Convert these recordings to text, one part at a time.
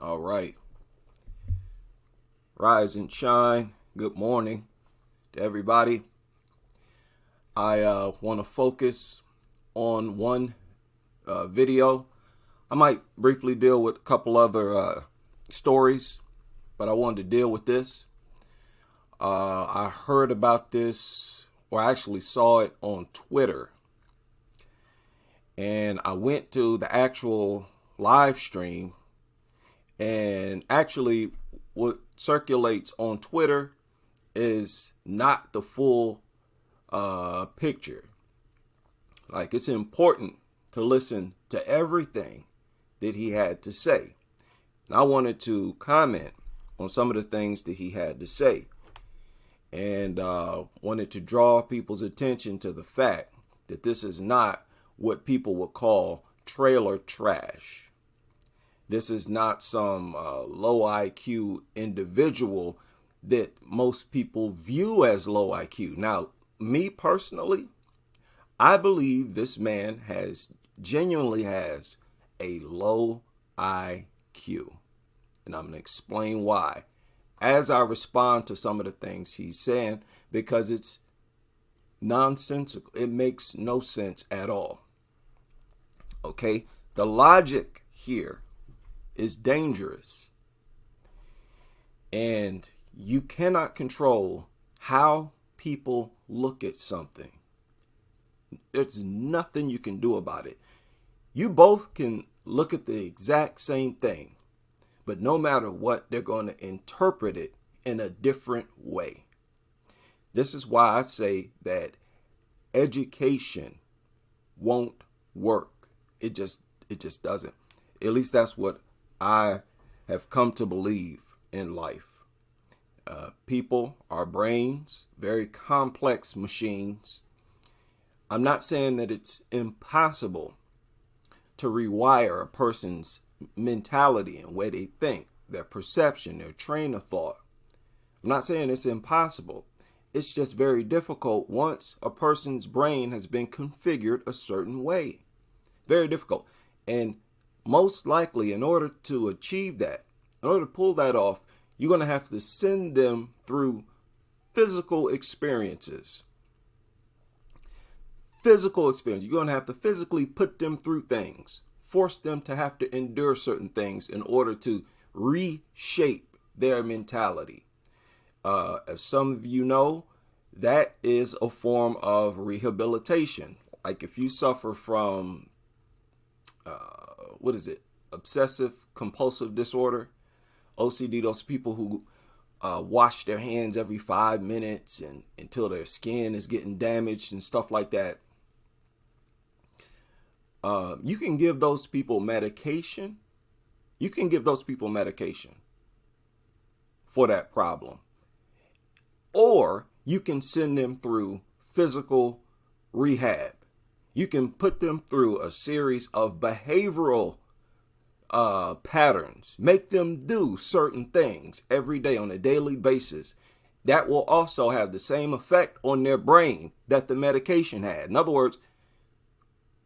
All right. Rise and shine. Good morning to everybody. I want to focus on one video. I might briefly deal with a couple other stories, but I wanted to deal with this. I heard about this, or I actually saw it on Twitter. And I went to the actual live stream, and actually what circulates on Twitter is not the full picture. Like, it's important to listen to everything that he had to say. And I wanted to comment on some of the things that he had to say, and wanted to draw people's attention to the fact that this is not what people would call trailer trash. This is not some low IQ individual that most people view as low IQ. Now, me personally, I believe this man genuinely has a low IQ. And I'm going to explain why as I respond to some of the things he's saying, because it's nonsensical. It makes no sense at all. Okay? The logic here is dangerous. And you cannot control how people look at something. There's nothing you can do about it. You both can look at the exact same thing, but no matter what, they're going to interpret it in a different way. This is why I say that education won't work. It just doesn't. At least that's what I have come to believe in life. People are brains, very complex machines. I'm not saying that it's impossible to rewire a person's mentality and way they think, their perception, their train of thought. I'm not saying it's impossible. It's just very difficult once a person's brain has been configured a certain way. Very difficult. And most likely, in order to achieve that, in order to pull that off, you're going to have to send them through physical experiences. Physical experience. You're going to have to physically put them through things, force them to have to endure certain things in order to reshape their mentality. As some of you know, that is a form of rehabilitation. Like if you suffer from, obsessive compulsive disorder, OCD, those people who wash their hands every 5 minutes and until their skin is getting damaged and stuff like that. You can give those people medication. You can give those people medication for that problem. Or you can send them through physical rehab. You can put them through a series of behavioral patterns. Make them do certain things every day on a daily basis. That will also have the same effect on their brain that the medication had. In other words,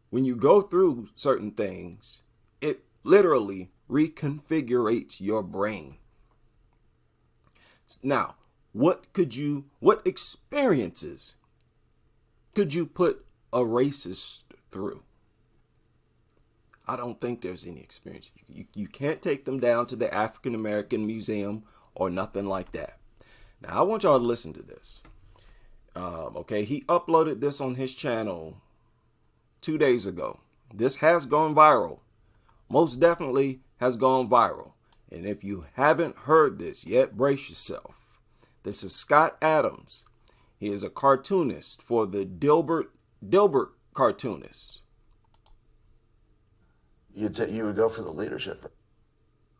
when you go through certain things, it literally reconfigurates your brain. Now, what experiences could you put a racist through? I don't think there's any experience. You can't take them down to the African American Museum or nothing like that. Now, I want y'all to listen to this. Okay, he uploaded this on his channel 2 days ago. This has gone viral. Most definitely has gone viral. And if you haven't heard this yet, brace yourself. This is Scott Adams. He is a cartoonist for the Dilbert cartoonists. You would go for the leadership,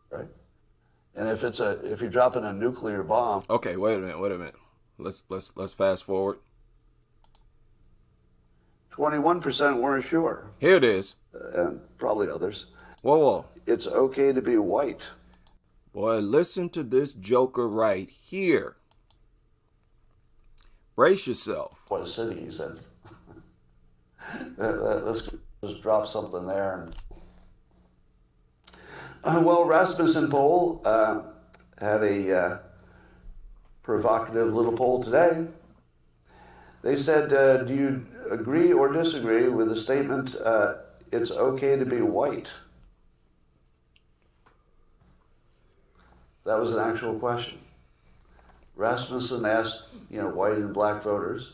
right? And if you're dropping a nuclear bomb. Okay, wait a minute. Let's fast forward. 21% weren't sure. Here it is. And probably others. Whoa. It's okay to be white. Boy, listen to this joker right here. Brace yourself. What city, he said. Let's just drop something there. Well, Rasmussen poll had a provocative little poll today. They said, do you agree or disagree with the statement, it's okay to be white? That was an actual question. Rasmussen asked, white and black voters,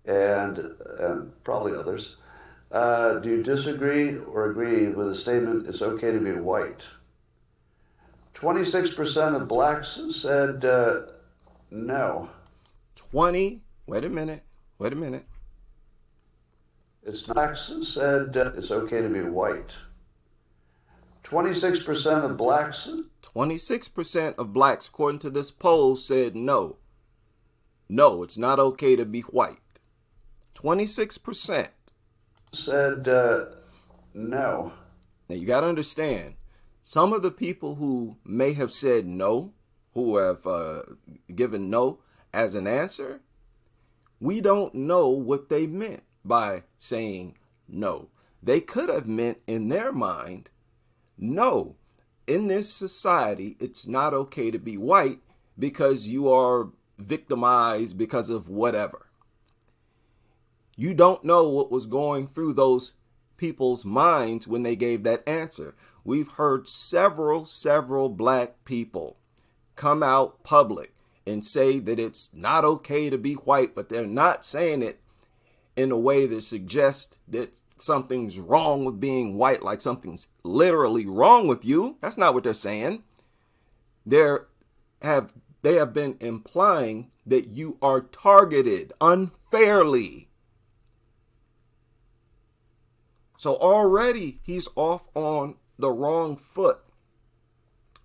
and probably others, do you disagree or agree with the statement, it's okay to be white? 26% of blacks said no. Wait a minute. Blacks said it's okay to be white. 26% of blacks. 26% of blacks, according to this poll, said no. No, it's not okay to be white. 26% said no. Now you got to understand, some of the people who may have said no, who have given no as an answer, we don't know what they meant by saying no. They could have meant in their mind, no, in this society, it's not okay to be white because you are victimized because of whatever. You don't know what was going through those people's minds when they gave that answer. We've heard several black people come out public and say that it's not okay to be white, but they're not saying it in a way that suggests that something's wrong with being white, like something's literally wrong with you. That's not what they're saying. They have been implying that you are targeted unfairly. So already he's off on the wrong foot.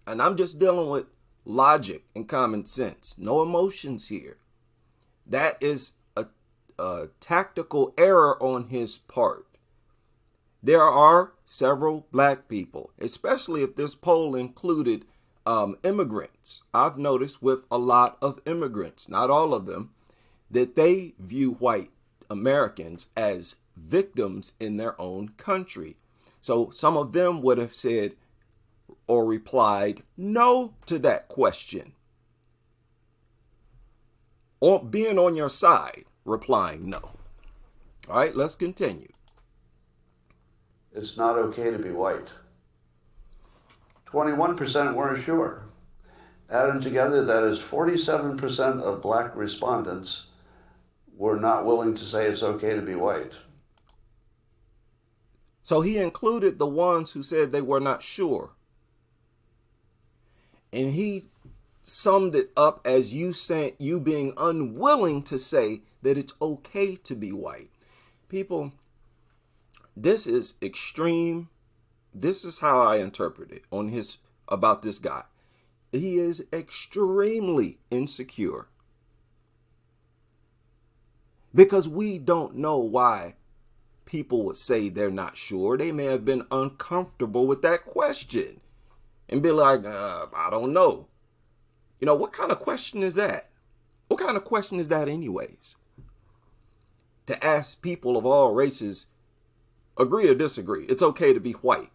And I'm just dealing with logic and common sense. No emotions here. That is a tactical error on his part. There are several black people, especially if this poll included immigrants. I've noticed with a lot of immigrants, not all of them, that they view white Americans as victims in their own country. So some of them would have said or replied no to that question. Or being on your side, replying no. All right, let's continue. It's not okay to be white. 21% weren't sure. Added together, that is 47% of black respondents were not willing to say it's okay to be white. So he included the ones who said they were not sure. And he summed it up as you being unwilling to say that it's okay to be white. People, this is extreme. This is how I interpret it about this guy. He is extremely insecure. Because we don't know why people would say they're not sure. They may have been uncomfortable with that question and be like, I don't know. What kind of question is that? What kind of question is that anyways? To ask people of all races, agree or disagree, it's okay to be white.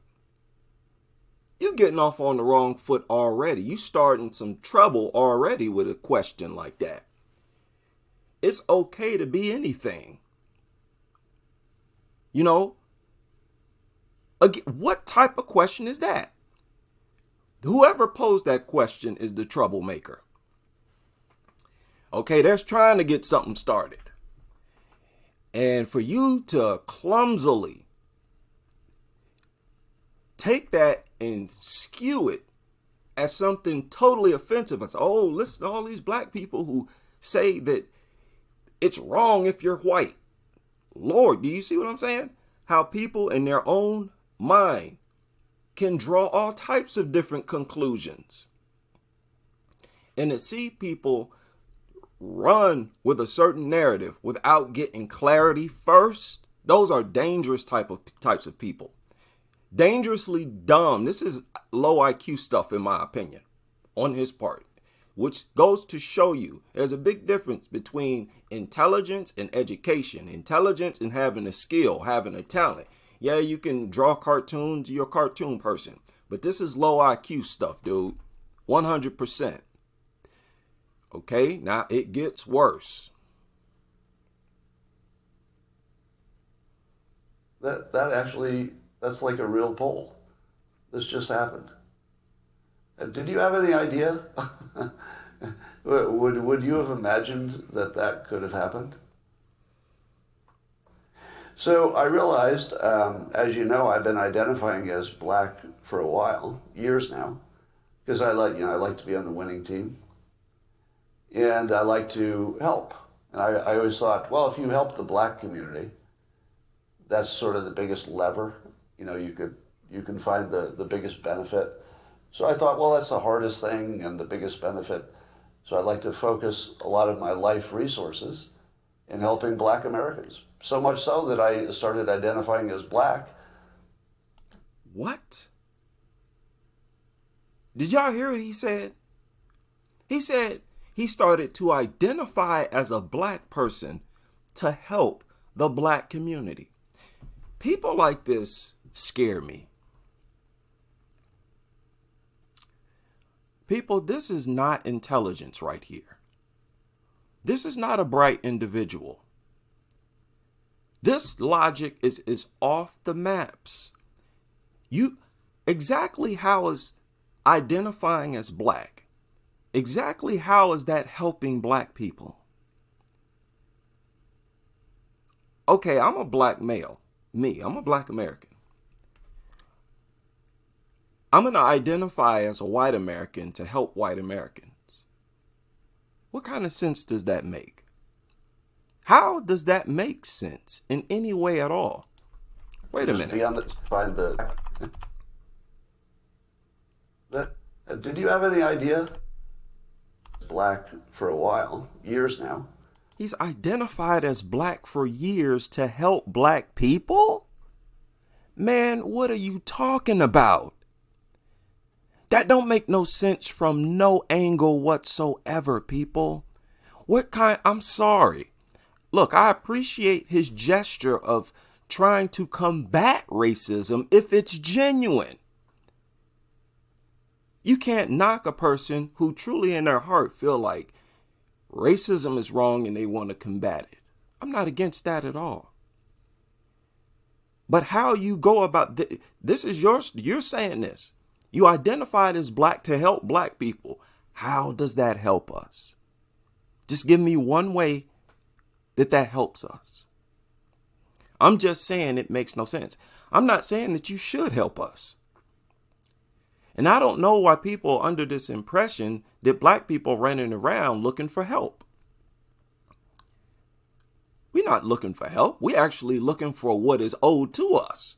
You're getting off on the wrong foot already. You starting some trouble already with a question like that. It's okay to be anything. Again, what type of question is that? Whoever posed that question is the troublemaker. Okay, they're trying to get something started. And for you to clumsily take that and skew it as something totally offensive. It's, oh, listen to all these black people who say that it's wrong if you're white. Lord, do you see what I'm saying? How people in their own mind can draw all types of different conclusions. And to see people run with a certain narrative without getting clarity first, those are dangerous types of people. Dangerously dumb. This is low IQ stuff, in my opinion, on his part, which goes to show you there's a big difference between intelligence and education. Intelligence and having a skill, having a talent. Yeah, you can draw cartoons, you're a cartoon person. But this is low IQ stuff, dude. 100%. Okay, now it gets worse. That's like a real poll. This just happened. Did you have any idea? Would you have imagined that that could have happened? So I realized, as you know, I've been identifying as black for a while, years now, because I like to be on the winning team, and I like to help. And I always thought, well, if you help the black community, that's sort of the biggest lever. You can find the biggest benefit. So I thought, well, that's the hardest thing and the biggest benefit. So I'd like to focus a lot of my life resources in helping black Americans. So much so that I started identifying as black. What? Did y'all hear what he said? He said he started to identify as a black person to help the black community. People like this scare me. People, this is not intelligence right here. This is not a bright individual. This logic is off the maps. Exactly how is identifying as black? Exactly how is that helping black people? Okay, I'm a black male. I'm a black American. I'm going to identify as a white American to help white Americans. What kind of sense does that make? How does that make sense in any way at all? Wait a minute. Did you have any idea? Black for a while, years now. He's identified as black for years to help black people? Man, what are you talking about? That don't make no sense from no angle whatsoever, people. I'm sorry. Look, I appreciate his gesture of trying to combat racism if it's genuine. You can't knock a person who truly in their heart feel like racism is wrong and they want to combat it. I'm not against that at all. But how you go about this is you're saying this. You identified as black to help black people. How does that help us? Just give me one way that helps us. I'm just saying it makes no sense. I'm not saying that you should help us. And I don't know why people are under this impression that black people running around looking for help. We're not looking for help. We're actually looking for what is owed to us.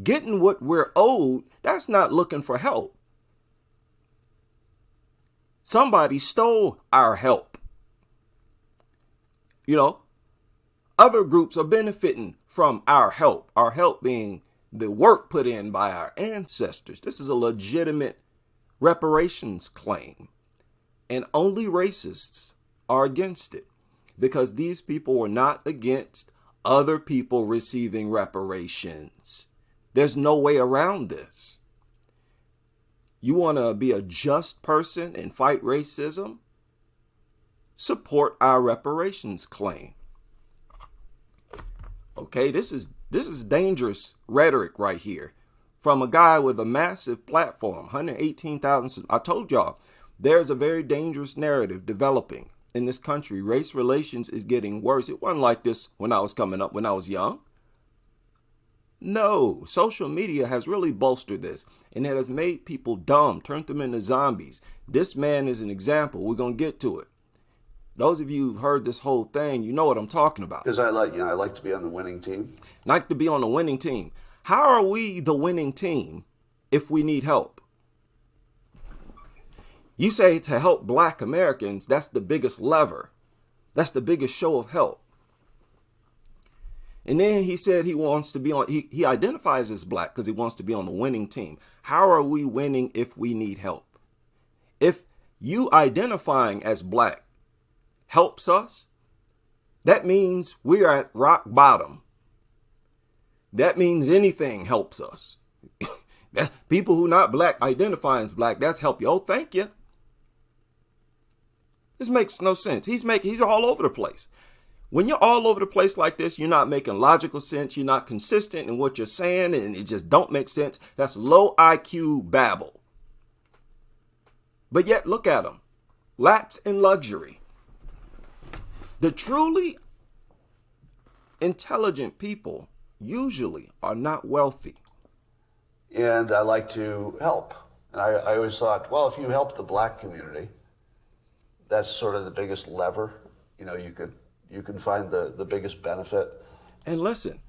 Getting what we're owed, that's not looking for help. Somebody stole our help. Other groups are benefiting from our help being the work put in by our ancestors. This is a legitimate reparations claim. And only racists are against it because these people were not against other people receiving reparations. There's no way around this. You want to be a just person and fight racism? Support our reparations claim. Okay, this is dangerous rhetoric right here from a guy with a massive platform, 118,000. I told y'all, there's a very dangerous narrative developing in this country. Race relations is getting worse. It wasn't like this when I was coming up, when I was young. No, social media has really bolstered this, and it has made people dumb, turned them into zombies. This man is an example. We're going to get to it. Those of you who've heard this whole thing, you know what I'm talking about. Because I like to be on the winning team. Like to be on the winning team. How are we the winning team if we need help? You say to help black Americans, that's the biggest lever. That's the biggest show of help. And then he said he wants to be on, he identifies as black because he wants to be on the winning team. How are we winning if we need help? If you identifying as black helps us, that means we are at rock bottom. That means anything helps us. People who not black identifying as black, that's help you. Oh, thank you. This makes no sense. He's all over the place. When you're all over the place like this, you're not making logical sense. You're not consistent in what you're saying, and it just don't make sense. That's low IQ babble. But yet, look at him. Lapse in luxury. The truly intelligent people usually are not wealthy. And I like to help. And I always thought, well, if you help the black community, that's sort of the biggest lever. You know, you can find the biggest benefit. And listen,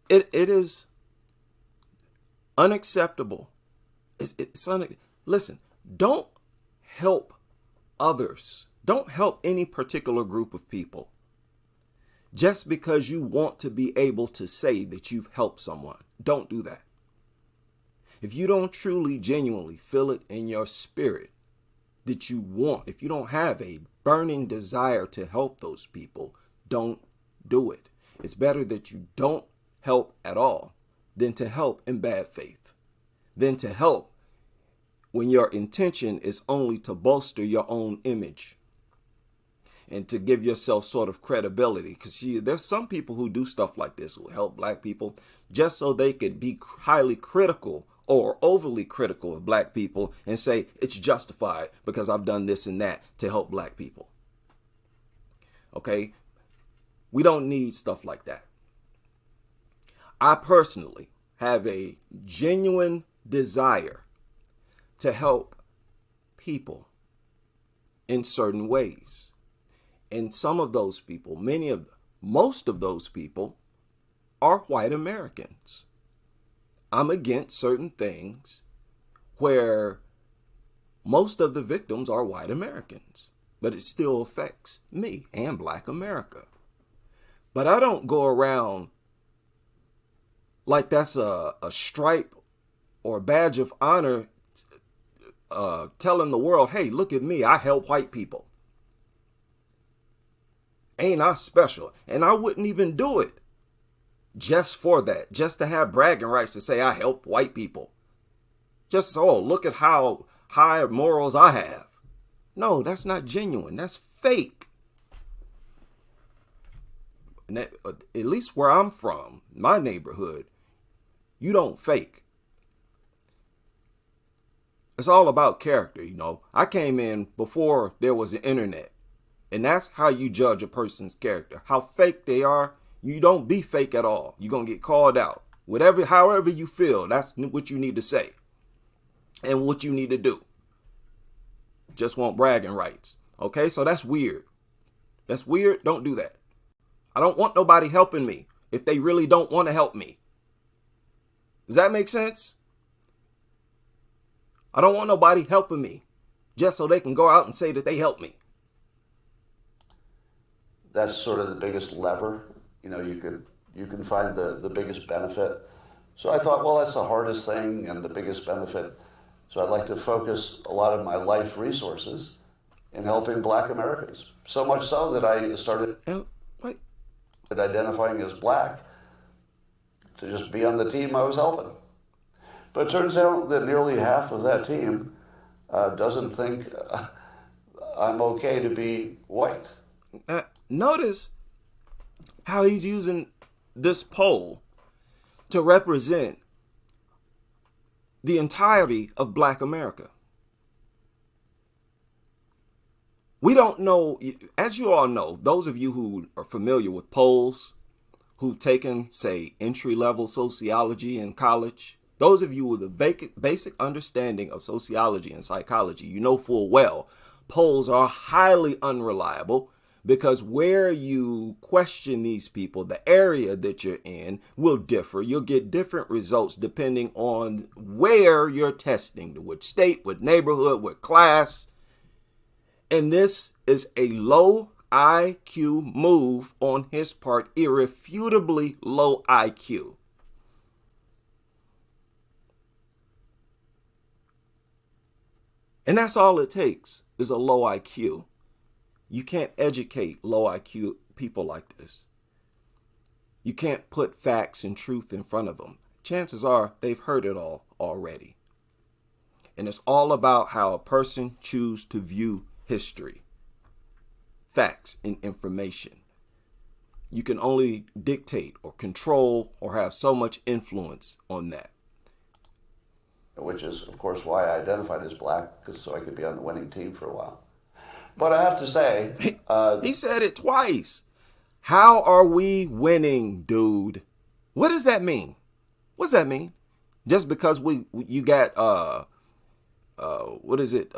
it is unacceptable. Listen, don't help others. Don't help any particular group of people just because you want to be able to say that you've helped someone. Don't do that. If you don't truly, genuinely feel it in your spirit that you want, if you don't have a burning desire to help those people, don't do it. It's better that you don't help at all than to help in bad faith, than to help when your intention is only to bolster your own image and to give yourself sort of credibility. Because there's some people who do stuff like this, who help black people just so they could be highly critical or overly critical of black people and say it's justified because I've done this and that to help black people. Okay? We don't need stuff like that. I personally have a genuine desire to help people in certain ways. And some of those people, most of those people are white Americans. I'm against certain things where most of the victims are white Americans, but it still affects me and black America. But I don't go around like that's a stripe or a badge of honor telling the world, hey, look at me, I help white people. Ain't I special? And I wouldn't even do it just for that, just to have bragging rights to say I help white people. Just so, look at how high morals I have. No, that's not genuine. That's fake. And that, at least where I'm from, my neighborhood, you don't fake. It's all about character, you know. I came in before there was the internet. And that's how you judge a person's character. How fake they are. You don't be fake at all. You're going to get called out. However you feel, that's what you need to say. And what you need to do. Just want bragging rights. Okay, so that's weird. That's weird. Don't do that. I don't want nobody helping me if they really don't want to help me. Does that make sense? I don't want nobody helping me just so they can go out and say that they helped me. That's sort of the biggest lever. You know, you can find the biggest benefit. So I thought, well, that's the hardest thing and the biggest benefit. So I'd like to focus a lot of my life resources in helping black Americans. So much so that I started identifying as black to just be on the team I was helping. But it turns out that nearly half of that team doesn't think I'm okay to be white. Notice how he's using this poll to represent the entirety of black America. We don't know, as you all know, those of you who are familiar with polls, who've taken, say, entry-level sociology in college, those of you with a basic understanding of sociology and psychology, you know full well polls are highly unreliable. Because where you question these people, the area that you're in will differ. You'll get different results depending on where you're testing, which state, what neighborhood, what class. And this is a low IQ move on his part, irrefutably low IQ. And that's all it takes is a low IQ. You can't educate low IQ people like this. You can't put facts and truth in front of them. chances are they've heard it all already. And it's all about how a person chooses to view history, facts, and information. You can only dictate or control or have so much influence on that. Which is, of course, why I identified as black, because so I could be on the winning team for a while. But I have to say... he said it twice. How are we winning, dude? What does that mean? What does that mean? Just because you got what is it?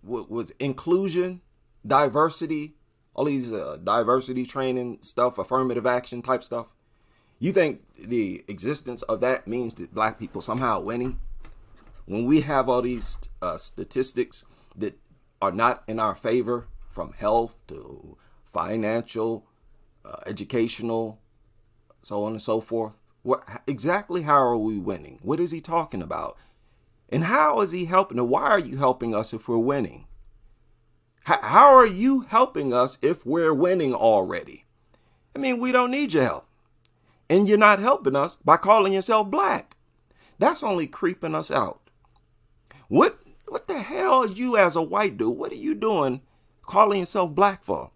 What was inclusion, diversity, all these diversity training stuff, affirmative action type stuff. You think the existence of that means that black people somehow winning? When we have all these statistics that are not in our favor, from health to financial, educational, so on and so forth. Exactly how are we winning? What is he talking about? And how is he helping? And why are you helping us if we're winning? How are you helping us if we're winning already? I mean, we don't need your help. And you're not helping us by calling yourself black. That's only creeping us out. What the hell is you as a white dude? What are you doing calling yourself black for?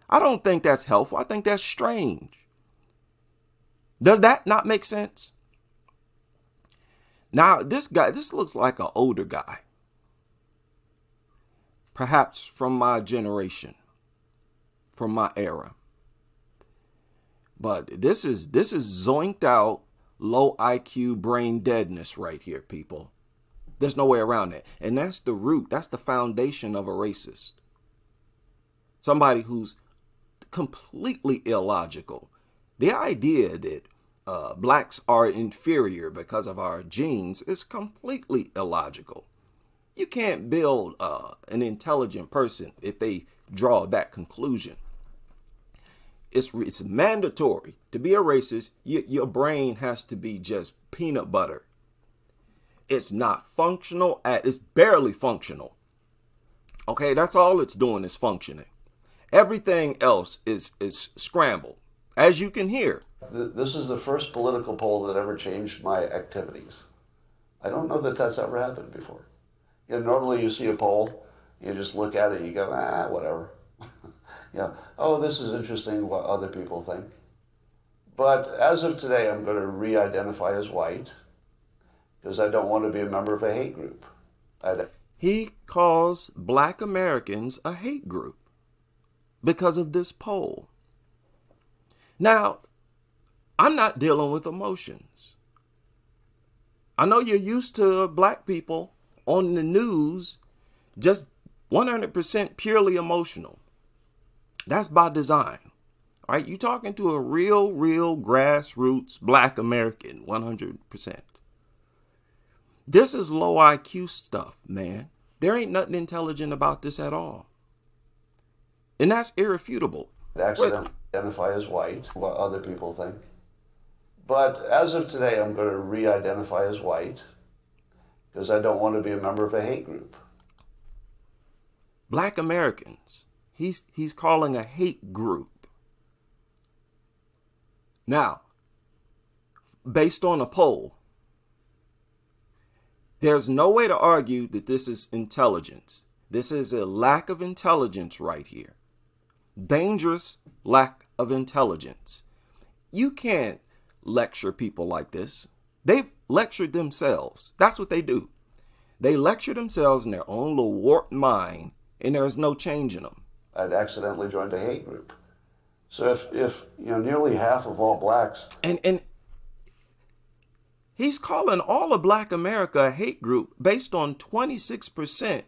I don't think that's helpful. I think that's strange. Does that not make sense? Now, this looks like an older guy. Perhaps from my generation, from my era. But this is zoinked out, low IQ brain deadness right here, people. There's no way around it. And that's the root. That's the foundation of a racist. Somebody who's completely illogical. The idea that blacks are inferior because of our genes is completely illogical. You can't build an intelligent person if they draw that conclusion. It's mandatory to be a racist. Your brain has to be just peanut butter. It's not functional. It's barely functional. Okay, that's all it's doing is functioning. Everything else is scrambled, as you can hear. This is the first political poll that ever changed my activities. I don't know that that's ever happened before. Normally you see a poll, you just look at it and you go, whatever. Oh, this is interesting what other people think. But as of today, I'm going to re-identify as white because I don't want to be a member of a hate group. He calls black Americans a hate group because of this poll. Now, I'm not dealing with emotions. I know you're used to black people on the news just 100% purely emotional. That's by design. All right, you're talking to a real grassroots black American, 100%. This is low IQ stuff, man. There ain't nothing intelligent about this at all. And that's irrefutable. Accidentally identify as white, what other people think. But as of today, I'm going to re-identify as white because I don't want to be a member of a hate group. Black Americans, he's calling a hate group. Now, based on a poll, there's no way to argue that this is intelligence. This is a lack of intelligence right here. Dangerous lack of intelligence. You can't lecture people like this. They've lectured themselves. That's what they do. They lecture themselves in their own little warped mind, and there's no change in them. I'd accidentally joined a hate group. So if nearly half of all blacks... And he's calling all of black America a hate group based on 26%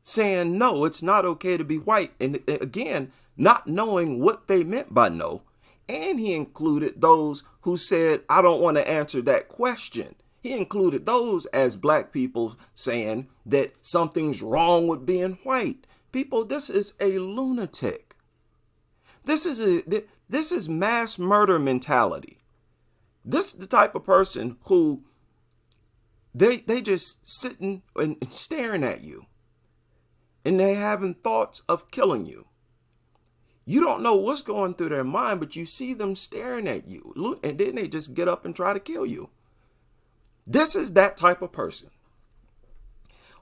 saying, no, it's not okay to be white. And again, not knowing what they meant by no. And he included those who said, I don't want to answer that question. He included those as black people saying that something's wrong with being white. People, this is a lunatic. This is mass murder mentality. This is the type of person who they just sitting and staring at you. And they having thoughts of killing you. You don't know what's going through their mind, but you see them staring at you. And then they just get up and try to kill you. This is that type of person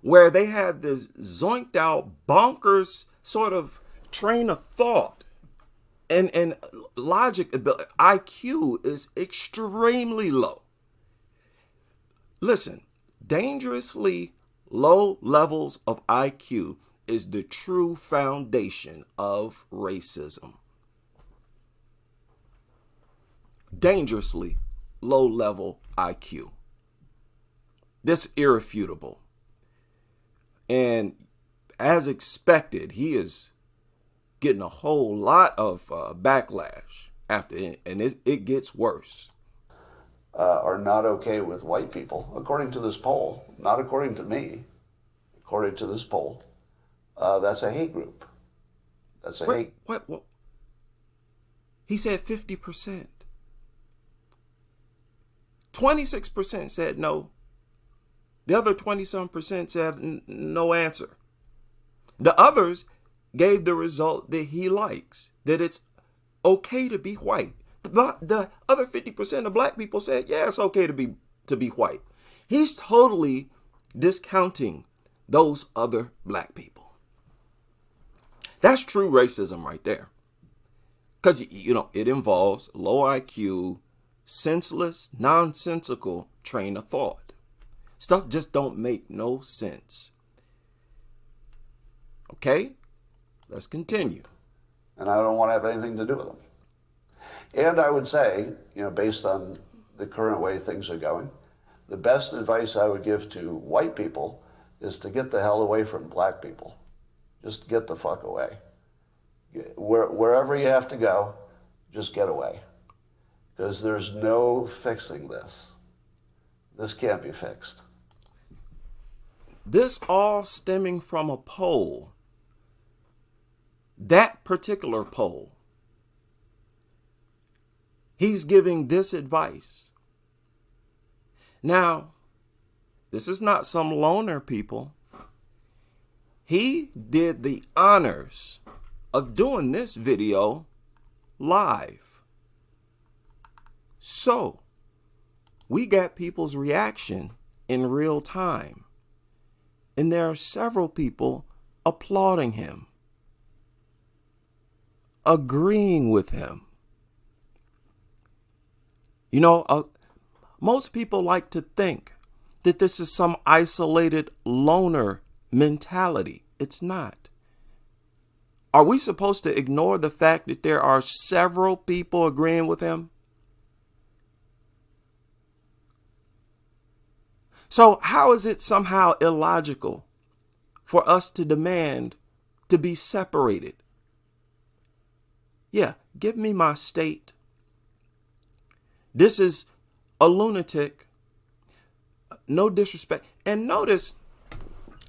where they have this zoinked out, bonkers sort of train of thought and logic. IQ is extremely low. Listen, dangerously low levels of IQ is the true foundation of racism. Dangerously low level IQ. This irrefutable. And as expected, he is getting a whole lot of backlash after it, and it gets worse. Are not okay with white people, according to this poll, not according to me, according to this poll. That's a hate group. That's a hate. What? He said 50%. 26% said no. The other 20-some% said no answer. The others gave the result that he likes, that it's okay to be white. The other 50% of black people said, yeah, it's okay to be white. He's totally discounting those other black people. That's true racism right there. Because, it involves low IQ, senseless, nonsensical train of thought. Stuff just don't make no sense. Okay, let's continue. And I don't want to have anything to do with them. And I would say, based on the current way things are going, the best advice I would give to white people is to get the hell away from black people. Just get the fuck away. Wherever you have to go, just get away. Because there's no fixing this. This can't be fixed. This all stemming from a poll. That particular poll. He's giving this advice. Now, this is not some loner, people. He did the honors of doing this video live. So, we got people's reaction in real time. And there are several people applauding him, agreeing with him. Most people like to think that this is some isolated loner mentality. It's not. Are we supposed to ignore the fact that there are several people agreeing with him? So how is it somehow illogical for us to demand to be separated? Yeah, give me my state. This is a lunatic. No disrespect. And notice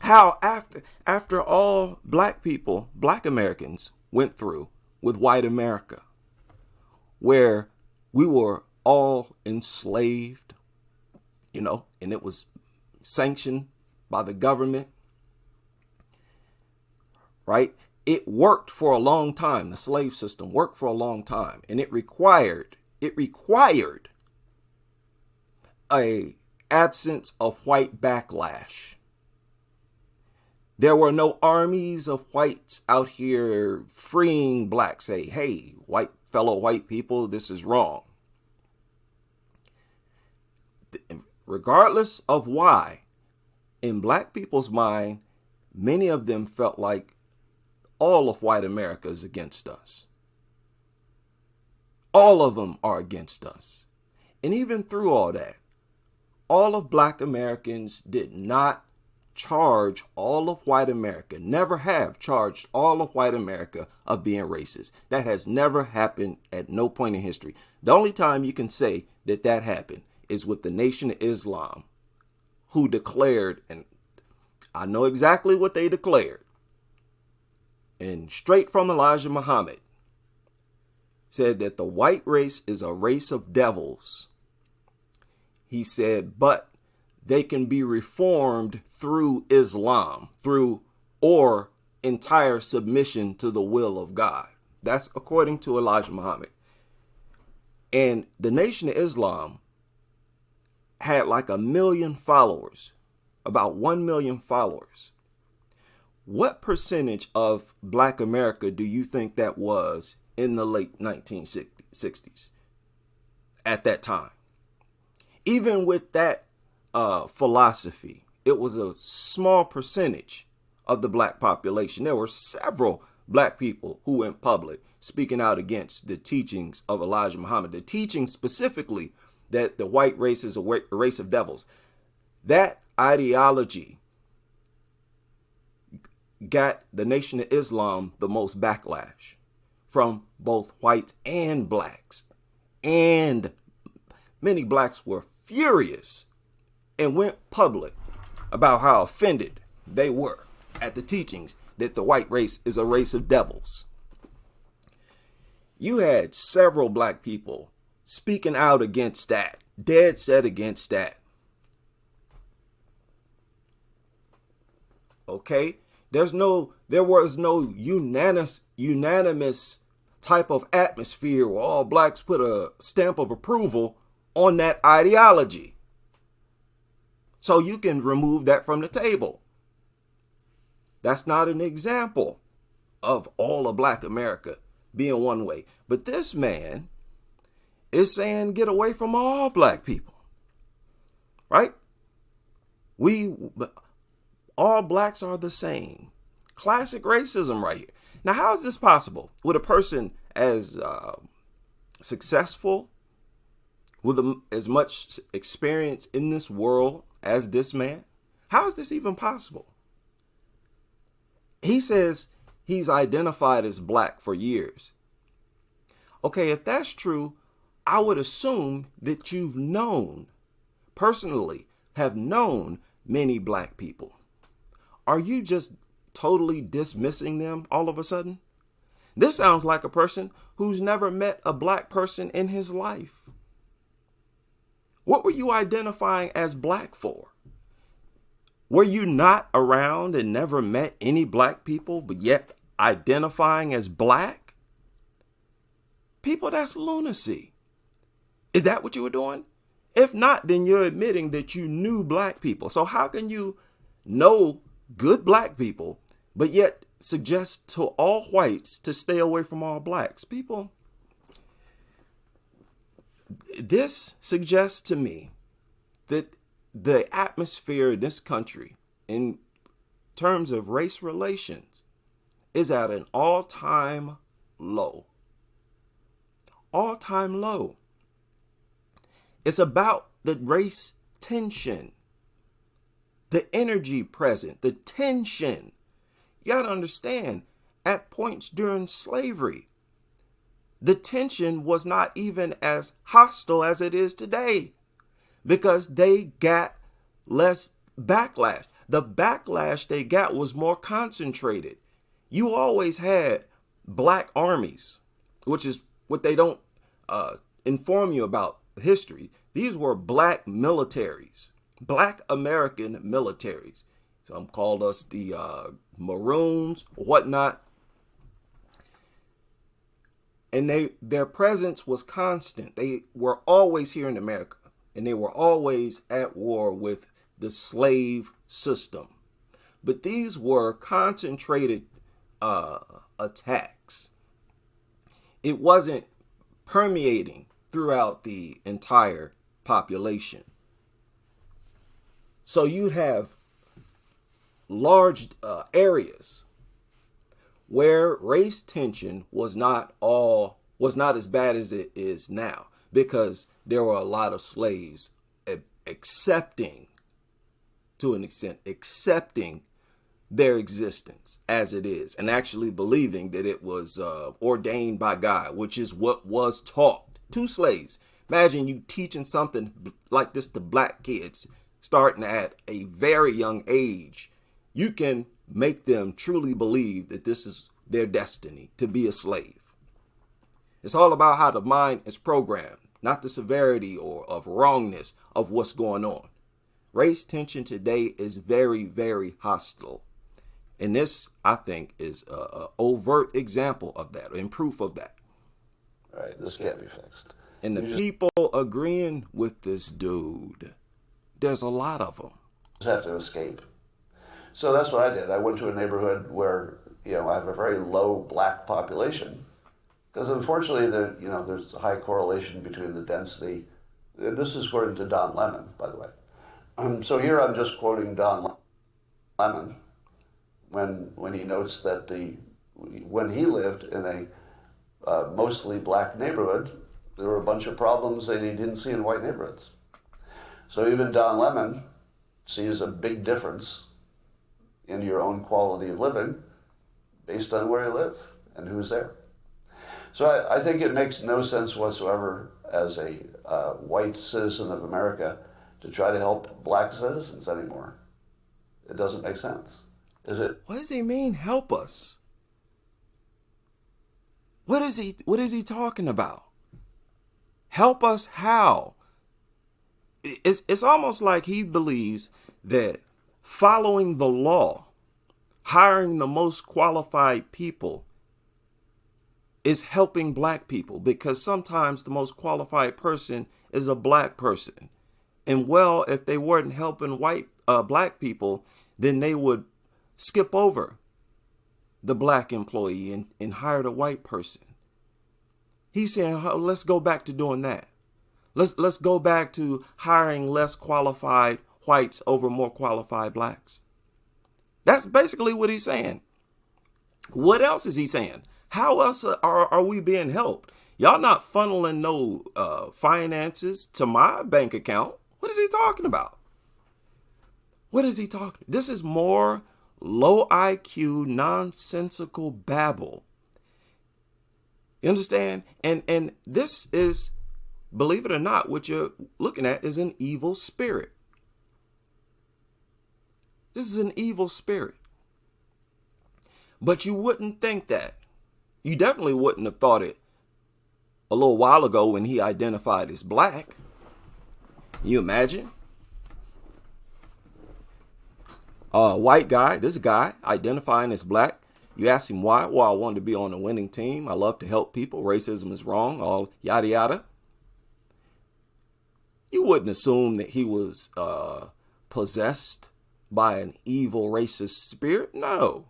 how after all black Americans went through with white America, where we were all enslaved, and it was sanctioned by the government, right? It worked for a long time. The slave system worked for a long time, and it required a absence of white backlash. There were no armies of whites out here freeing blacks. Hey, fellow white people, this is wrong. Regardless of why, in black people's mind, many of them felt like all of white America is against us. All of them are against us. And even through all that, all of black Americans did not charge all of white America, never have charged all of white America of being racist. That has never happened at no point in history. The only time you can say that happened is with the Nation of Islam, who declared, and I know exactly what they declared, and straight from Elijah Muhammad, said that the white race is a race of devils. He said, but they can be reformed through Islam, or entire submission to the will of God. That's according to Elijah Muhammad. And the Nation of Islam had like 1 million followers, about 1 million followers. What percentage of Black America do you think that was in the late 1960s at that time? Even with that philosophy, it was a small percentage of the Black population. There were several Black people who went public speaking out against the teachings of Elijah Muhammad, the teaching specifically that the white race is a race of devils. That ideology got the Nation of Islam the most backlash from both whites and blacks. And many blacks were furious and went public about how offended they were at the teachings that the white race is a race of devils. You had several Black people speaking out against that, dead set against that. Okay? There was no unanimous type of atmosphere where all blacks put a stamp of approval on that ideology. So you can remove that from the table. That's not an example of all of Black America being one way. But this man is saying get away from all Black people. Right? All blacks are the same. Classic racism right here. Now, how is this possible with a person as successful, with as much experience in this world as this man? How is this even possible? He says he's identified as Black for years. Okay, if that's true, I would assume that you've personally have known many Black people. Are you just totally dismissing them all of a sudden? This sounds like a person who's never met a Black person in his life. What were you identifying as Black for? Were you not around and never met any Black people, but yet identifying as Black? People, that's lunacy. Is that what you were doing? If not, then you're admitting that you knew Black people. So how can you know good Black people, but yet suggest to all whites to stay away from all Blacks? People, this suggests to me that the atmosphere in this country in terms of race relations is at an all-time low. All-time low. It's about the race tension, the energy present, the tension. You gotta understand, at points during slavery, the tension was not even as hostile as it is today because they got less backlash. The backlash they got was more concentrated. You always had Black armies, which is what they don't inform you about history. These were Black militaries, Black American militaries. Some called us the Maroons, whatnot. And their presence was constant. They were always here in America, and they were always at war with the slave system. But these were concentrated attacks. It wasn't permeating throughout the entire population. So you'd have large areas where race tension was not as bad as it is now, because there were a lot of slaves accepting their existence as it is, and actually believing that it was ordained by God, which is what was taught to slaves. Imagine you teaching something like this to Black kids starting at a very young age. You can make them truly believe that this is their destiny, to be a slave. It's all about how the mind is programmed, not the severity or of wrongness of what's going on. Race tension today is very, very hostile. And this, I think, is a overt example of that, and proof of that. Right, this can't be fixed. And the people agreeing with this dude, there's a lot of them. Just have to escape. So that's what I did. I went to a neighborhood where, I have a very low black population, because unfortunately, there's a high correlation between the density. And this is according to Don Lemon, by the way. So here I'm just quoting Don Lemon when he notes that when he lived in a mostly black neighborhood, there were a bunch of problems that he didn't see in white neighborhoods. So even Don Lemon sees a big difference in your own quality of living based on where you live and who's there. So I think it makes no sense whatsoever as a white citizen of America to try to help black citizens anymore. It doesn't make sense. Is it? What does he mean, help us? What is he talking about? Help us how? It's almost like he believes that following the law, hiring the most qualified people, is helping black people, because sometimes the most qualified person is a black person. And well, if they weren't helping black people, then they would skip over the black employee and hire the white person. He's saying, let's go back to doing that. Let's go back to hiring less qualified whites over more qualified blacks. That's basically what he's saying. What else is he saying? How else are we being helped? Y'all not funneling no finances to my bank account. What is he talking about? What is he talking? This is more low IQ, nonsensical babble. You understand? And this is, believe it or not, what you're looking at is an evil spirit. This is an evil spirit. But you wouldn't think that. You definitely wouldn't have thought it a little while ago when he identified as black. You imagine? White guy, this guy identifying as black. You ask him why? Well, I wanted to be on a winning team. I love to help people. Racism is wrong. All yada yada. You wouldn't assume that he was possessed by an evil racist spirit. No.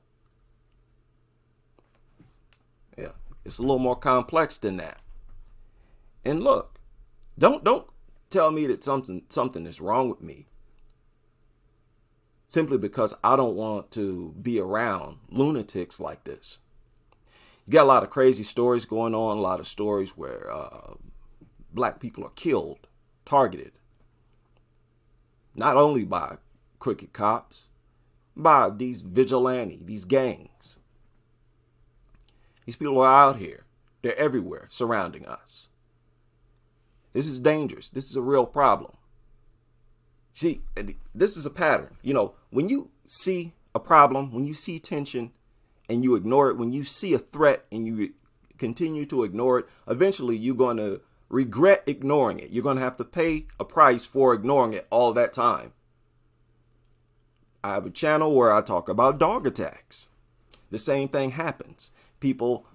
Yeah, it's a little more complex than that. And look, don't tell me that something is wrong with me simply because I don't want to be around lunatics like this. You got a lot of crazy stories going on, a lot of stories where black people are killed, targeted, not only by crooked cops, by these vigilantes, these gangs. These people are out here. They're everywhere surrounding us. This is dangerous. This is a real problem. See, this is a pattern. When you see a problem, when you see tension and you ignore it, when you see a threat and you continue to ignore it, eventually you're going to regret ignoring it. You're going to have to pay a price for ignoring it all that time. I have a channel where I talk about dog attacks. The same thing happens. People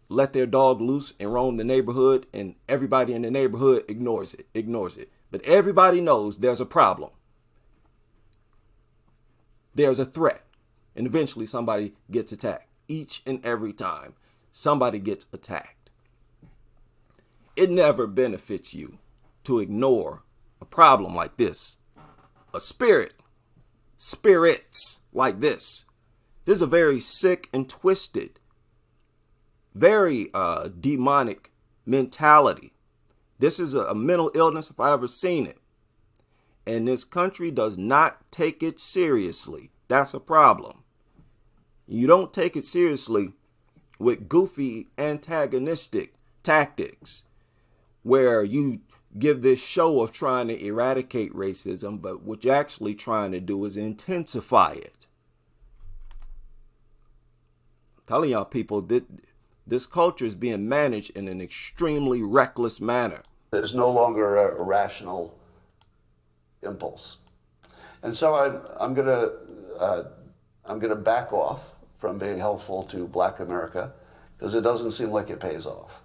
let their dog loose and roam the neighborhood, and everybody in the neighborhood ignores it. But everybody knows there's a problem. There's a threat. And eventually somebody gets attacked. Each and every time somebody gets attacked. It never benefits you to ignore a problem like this. A spirits like this. This is a very sick and twisted, very demonic mentality. This is a mental illness if I ever seen it. And this country does not take it seriously. That's a problem. You don't take it seriously with goofy antagonistic tactics where you give this show of trying to eradicate racism, but what you're actually trying to do is intensify it. I'm telling y'all people that this culture is being managed in an extremely reckless manner. It's no longer a rational impulse. And so I'm going to I'm going to back off from being helpful to Black America because it doesn't seem like it pays off.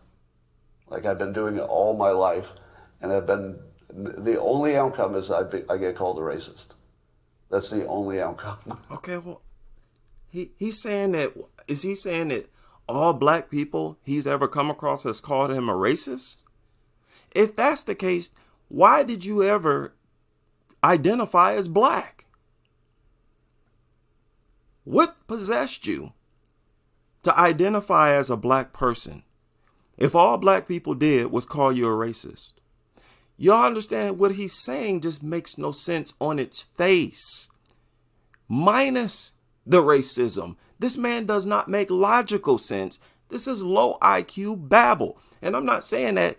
Like I've been doing it all my life, and the only outcome is I get called a racist. That's the only outcome. Okay, well, he's saying that, is he saying that all black people he's ever come across has called him a racist? If that's the case, why did you ever identify as black? What possessed you to identify as a black person if all black people did was call you a racist? Y'all understand what he's saying just makes no sense on its face. Minus the racism. This man does not make logical sense. This is low IQ babble. And I'm not saying that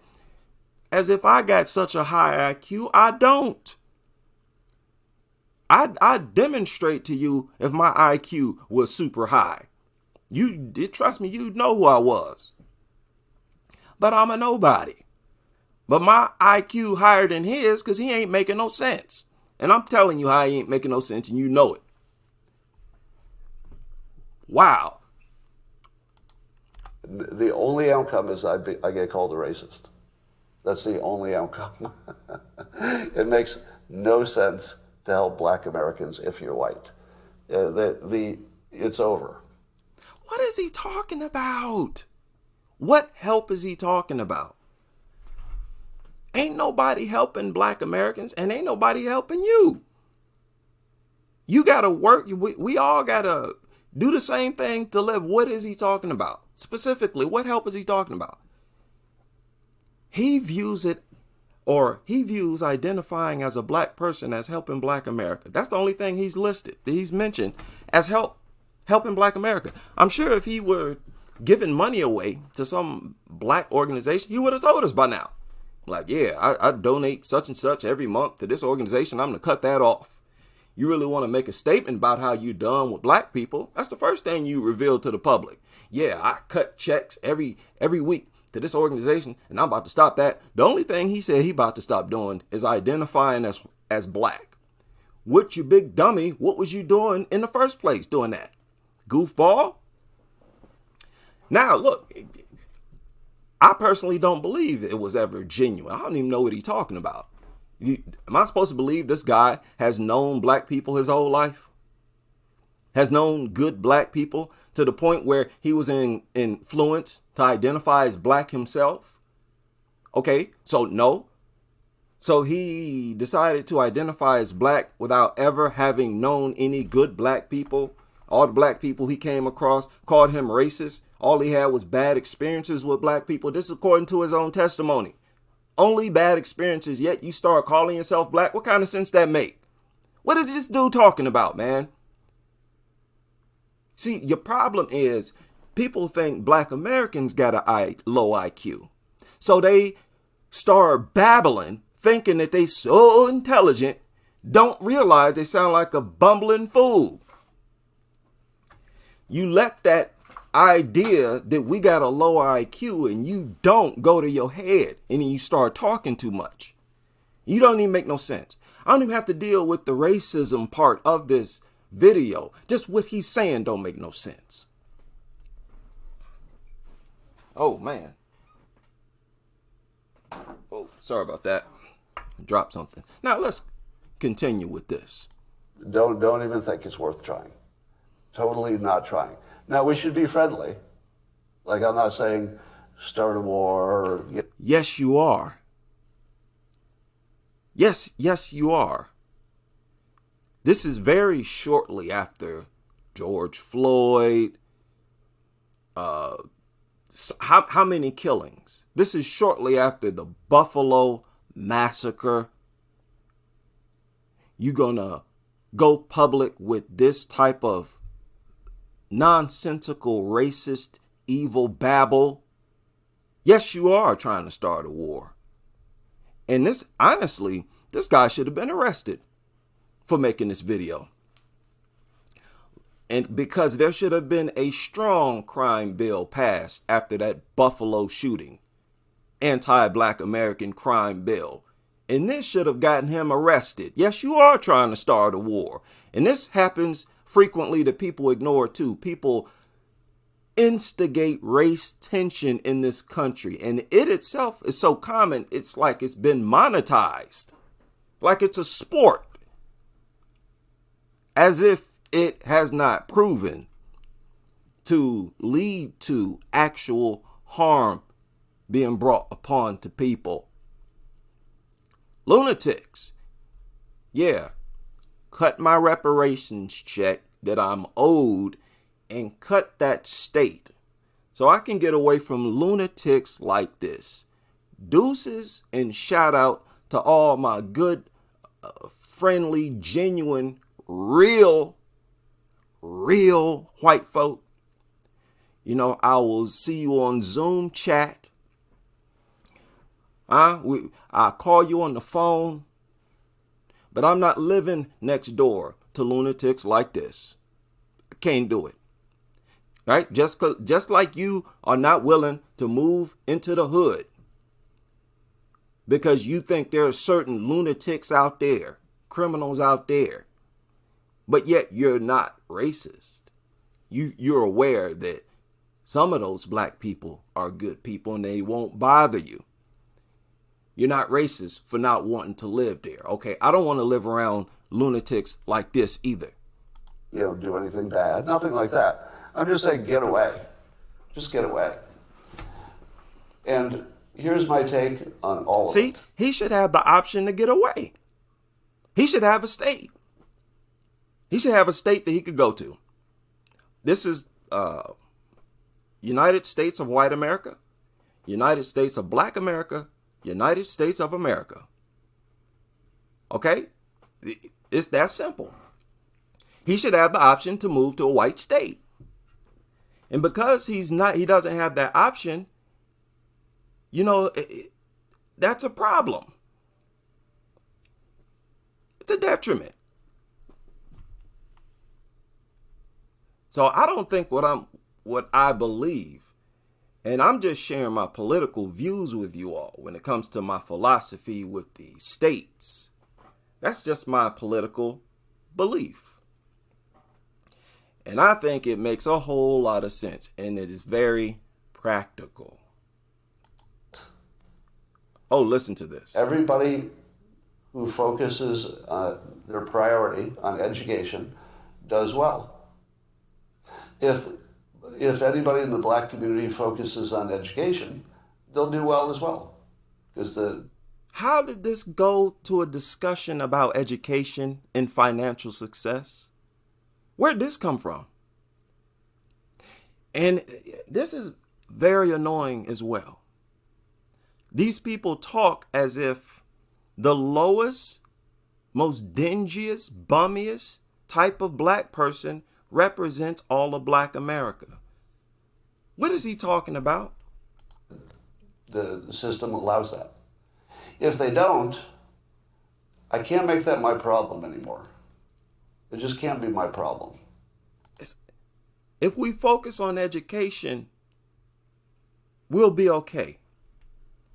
as if I got such a high IQ. I don't. I demonstrate to you if my IQ was super high. You trust me, you know who I was. But I'm a nobody. But my IQ higher than his because he ain't making no sense. And I'm telling you how he ain't making no sense, and you know it. Wow. The only outcome is I get called a racist. That's the only outcome. It makes no sense to help Black Americans if you're white. It's over. What is he talking about? What help is he talking about? Ain't nobody helping Black Americans, and ain't nobody helping you. You got to work. We all got to do the same thing to live. What is he talking about? Specifically, what help is he talking about? He views identifying as a black person as helping Black America. That's the only thing he's listed, that he's mentioned as helping Black America. I'm sure if he were giving money away to some black organization, he would have told us by now. Like, yeah, I donate such and such every month to this organization. I'm going to cut that off. You really want to make a statement about how you done with black people? That's the first thing you reveal to the public. Yeah, I cut checks every week to this organization, and I'm about to stop that. The only thing he said he about to stop doing is identifying as black. What, you big dummy? What was you doing in the first place doing that? Goofball? Now, look, I personally don't believe it was ever genuine. I don't even know what he's talking about. Am I supposed to believe this guy has known black people his whole life? Has known good black people to the point where he was influenced to identify as black himself? Okay, so no. So he decided to identify as black without ever having known any good black people. All the black people he came across called him racist. All he had was bad experiences with black people. This is according to his own testimony. Only bad experiences, yet you start calling yourself black? What kind of sense that make? What is this dude talking about, man? See, your problem is people think Black Americans got a low IQ. So they start babbling, thinking that they so intelligent, don't realize they sound like a bumbling fool. You let that idea that we got a low IQ and you don't go to your head, and then you start talking too much. You don't even make no sense. I don't even have to deal with the racism part of this video. Just what he's saying don't make no sense. Oh man. Oh, sorry about that. I dropped something. Now let's continue with this. Don't even think it's worth trying. Totally not trying. Now, we should be friendly. Like, I'm not saying start a war. Or Yes, you are. Yes, you are. This is very shortly after George Floyd. How many killings? This is shortly after the Buffalo massacre. You gonna go public with this type of nonsensical, racist, evil babble? Yes, you are trying to start a war. And this, honestly, this guy should have been arrested for making this video. And because there should have been a strong crime bill passed after that Buffalo shooting, anti-Black American crime bill. And this should have gotten him arrested. Yes, you are trying to start a war. And this happens frequently that people ignore too. People instigate race tension in this country, and it itself is so common, it's like it's been monetized, like it's a sport, as if it has not proven to lead to actual harm being brought upon to people. Lunatics, yeah, cut my reparations check that I'm owed and cut that state so I can get away from lunatics like this. Deuces and shout out to all my good, friendly, genuine, real white folk. You know, I will see you on Zoom chat. I call you on the phone, but I'm not living next door to lunatics like this. I can't do it. Right? Just like you are not willing to move into the hood because you think there are certain lunatics out there, criminals out there, but yet you're not racist. You're aware that some of those black people are good people and they won't bother you. You're not racist for not wanting to live there. Okay, I don't want to live around lunatics like this either. You don't do anything bad, nothing like that. I'm just saying, get away. Just get away. And here's my take on all of it. See, he should have the option to get away. He should have a state. He should have a state that he could go to. This is United States of White America, United States of Black America, United States of America. Okay? It's that simple. He should have the option to move to a white state. And because he doesn't have that option, you know, that's a problem. It's a detriment. So I don't think what I believe, and I'm just sharing my political views with you all when it comes to my philosophy with the states. That's just my political belief. And I think it makes a whole lot of sense, and it is very practical. Oh, listen to this. Everybody who focuses their priority on education does well. If anybody in the black community focuses on education, they'll do well as well. How did this go to a discussion about education and financial success? Where'd this come from? And this is very annoying as well. These people talk as if the lowest, most dingiest, bummiest type of black person represents all of Black America. What is he talking about? The system allows that. If they don't, I can't make that my problem anymore. It just can't be my problem. If we focus on education, we'll be okay.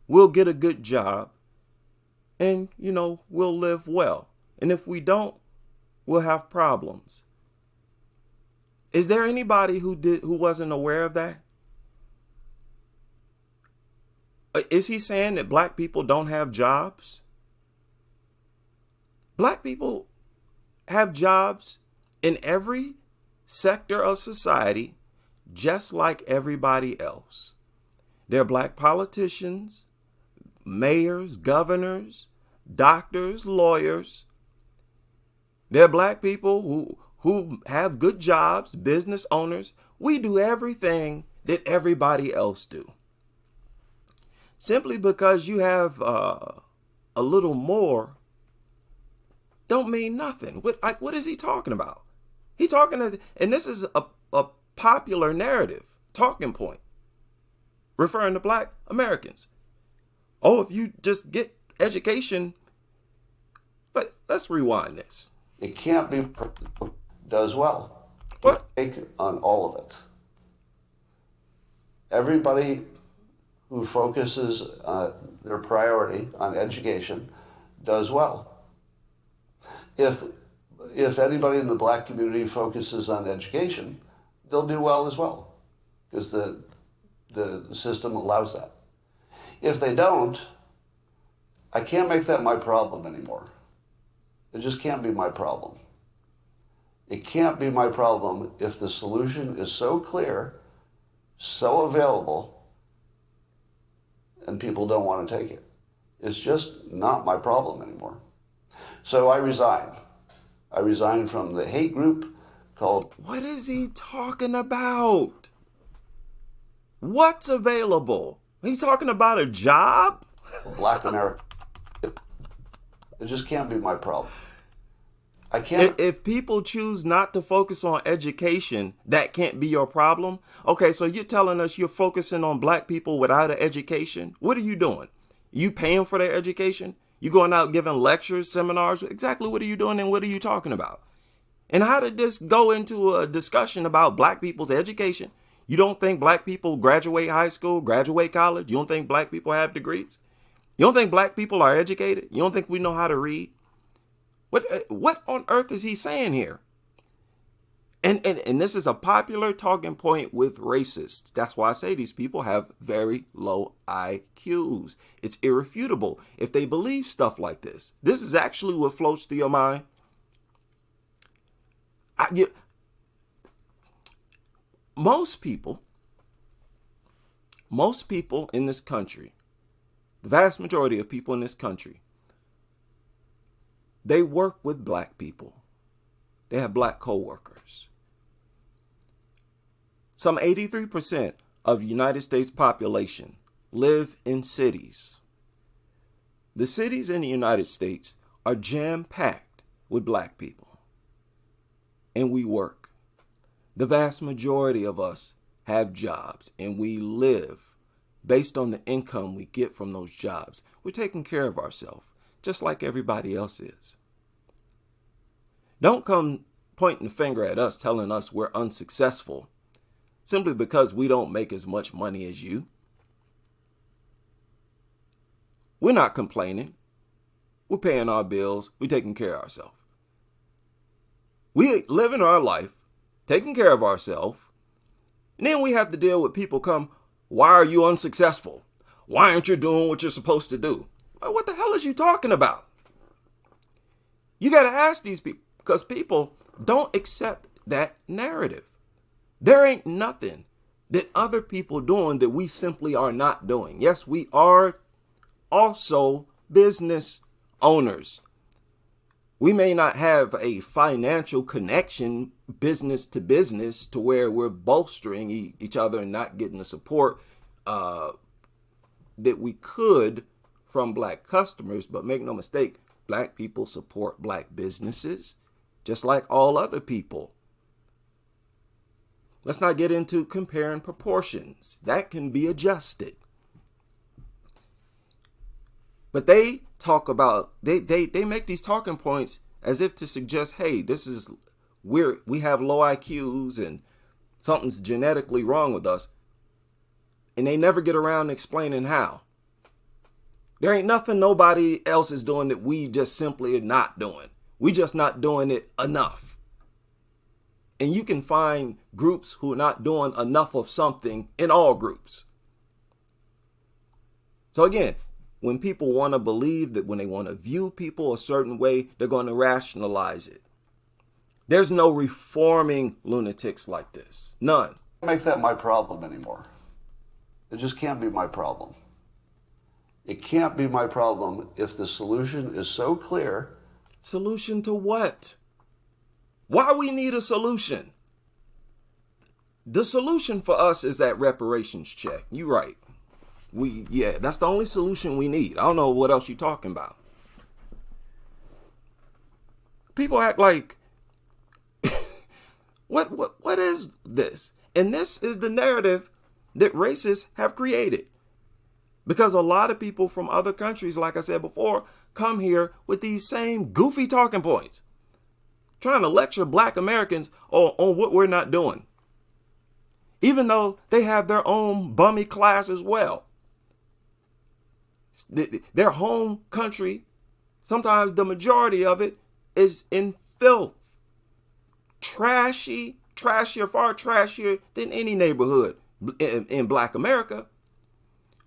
We'll get a good job and, you know, we'll live well. And if we don't, we'll have problems. Is there anybody who wasn't aware of that? Is he saying that black people don't have jobs? Black people have jobs in every sector of society, just like everybody else. They're black politicians, mayors, governors, doctors, lawyers. They're black people who have good jobs, business owners. We do everything that everybody else do. Simply because you have a little more don't mean nothing. What is he talking about? He talking as, and this is a popular narrative, talking point, referring to black Americans. Oh, if you just get education, let's rewind this. It can't be does well. What? Take on all of it. Everybody who focuses their priority on education does well. If if anybody in the black community focuses on education, they'll do well as well, because the system allows that. If they don't, I can't make that my problem anymore. It just can't be my problem. It can't be my problem if the solution is so clear, so available, and people don't want to take it. It's just not my problem anymore. So I resigned. I resigned from the hate group called... What is he talking about? What's available? He's talking about a job? Black America. It just can't be my problem. I can't... If people choose not to focus on education, that can't be your problem? Okay, so you're telling us you're focusing on black people without an education? What are you doing? You paying for their education? You going out giving lectures, seminars? Exactly what are you doing and what are you talking about? And how did this go into a discussion about black people's education? You don't think black people graduate high school, graduate college? You don't think black people have degrees? You don't think black people are educated? You don't think we know how to read? What on earth is he saying here? And this is a popular talking point with racists. That's why I say these people have very low IQs. It's irrefutable if they believe stuff like this. This is actually what floats through your mind. Most people in this country, the vast majority of people in this country, they work with black people. They have black coworkers. Some 83% of the United States population live in cities. The cities in the United States are jam-packed with black people. And we work. The vast majority of us have jobs and we live based on the income we get from those jobs. We're taking care of ourselves, just like everybody else is. Don't come pointing the finger at us, telling us we're unsuccessful simply because we don't make as much money as you. We're not complaining. We're paying our bills. We're taking care of ourselves. We living our life, taking care of ourselves, and then we have to deal with people come, why are you unsuccessful? Why aren't you doing what you're supposed to do? Well, what the hell is you talking about? You got to ask these people, because people don't accept that narrative. There ain't nothing that other people doing that we simply are not doing. Yes, we are also business owners. We may not have a financial connection business to business to where we're bolstering each other and not getting the support that we could from black customers. But make no mistake, black people support black businesses just like all other people. Let's not get into comparing proportions. That can be adjusted. But they talk about, they make these talking points as if to suggest, hey, we have low IQs and something's genetically wrong with us. And they never get around to explaining how. There ain't nothing nobody else is doing that we just simply are not doing. We just not doing it enough. And you can find groups who are not doing enough of something in all groups. So again, when people want to believe that when they want to view people a certain way, they're going to rationalize it. There's no reforming lunatics like this. None. Make that my problem anymore. It just can't be my problem. It can't be my problem if the solution is so clear. Solution to what? Why we need a solution? The solution for us is that reparations check. You're right. That's the only solution we need. I don't know what else you're talking about. People act like, what is this? And this is the narrative that racists have created. Because a lot of people from other countries, like I said before, come here with these same goofy talking points, trying to lecture black Americans on what we're not doing, even though they have their own bummy class as well. Their home country, sometimes the majority of it is in filth. trashier, far trashier than any neighborhood in Black America.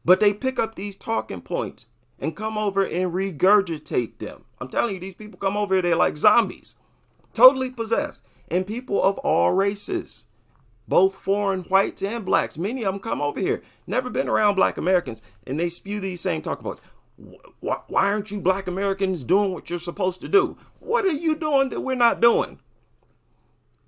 But they pick up these talking points and come over and regurgitate them. I'm telling you, these people come over here, they're like zombies, totally possessed. And people of all races, both foreign whites and blacks, many of them come over here, never been around Black Americans, and they spew these same talking points. Why aren't you Black Americans doing what you're supposed to do? What are you doing that we're not doing?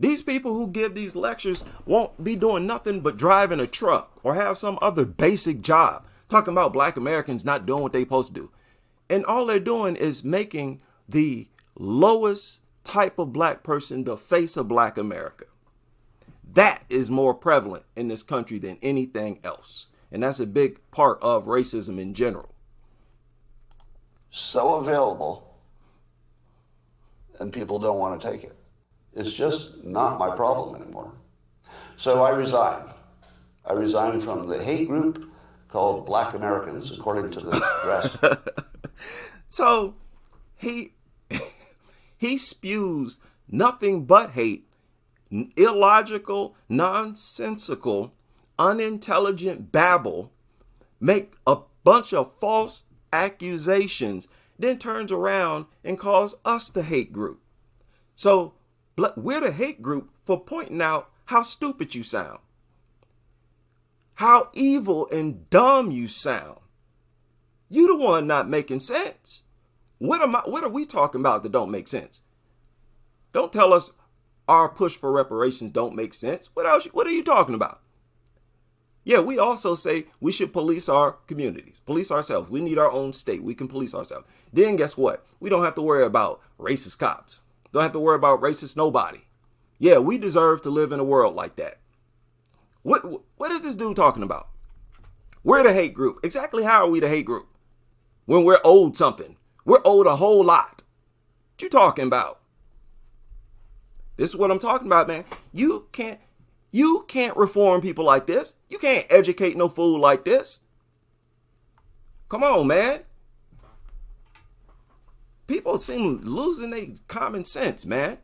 These people who give these lectures won't be doing nothing but driving a truck or have some other basic job, talking about Black Americans not doing what they're supposed to do. And all they're doing is making the lowest type of Black person the face of Black America. That is more prevalent in this country than anything else. And that's a big part of racism in general. So available, and people don't want to take it. It's just not my problem anymore. So I resigned. I resigned from the hate group called Black Americans, according to the rest. So he spews nothing but hate, illogical, nonsensical, unintelligent babble, make a bunch of false accusations, then turns around and calls us the hate group. So we're the hate group for pointing out how stupid you sound, how evil and dumb you sound. You the one not making sense. What are we talking about that don't make sense? Don't tell us our push for reparations don't make sense. What are you talking about? Yeah, we also say we should police our communities, police ourselves. We need our own state. We can police ourselves. Then guess what? We don't have to worry about racist cops. Don't have to worry about racist nobody. Yeah, we deserve to live in a world like that. What is this dude talking about? We're the hate group. Exactly how are we the hate group? When we're owed something. We're owed a whole lot. What you talking about? This is what I'm talking about, man. You can't reform people like this. You can't educate no fool like this. Come on, man. People seem losing their common sense, man.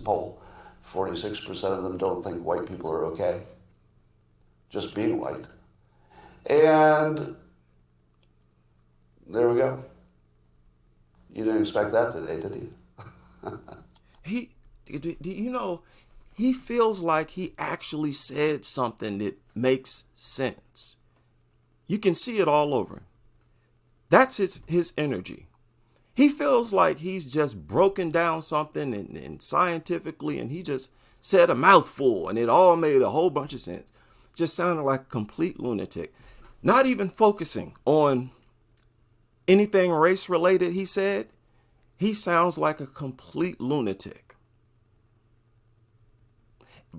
Poll, 46% of them don't think white people are okay. Just being white. And there we go. You didn't expect that today, did you? Do you know, he feels like he actually said something that makes sense. You can see it all over him. That's his energy. He feels like he's just broken down something and scientifically, and he just said a mouthful and it all made a whole bunch of sense. Just sounded like a complete lunatic. Not even focusing on anything race related, he said. He sounds like a complete lunatic.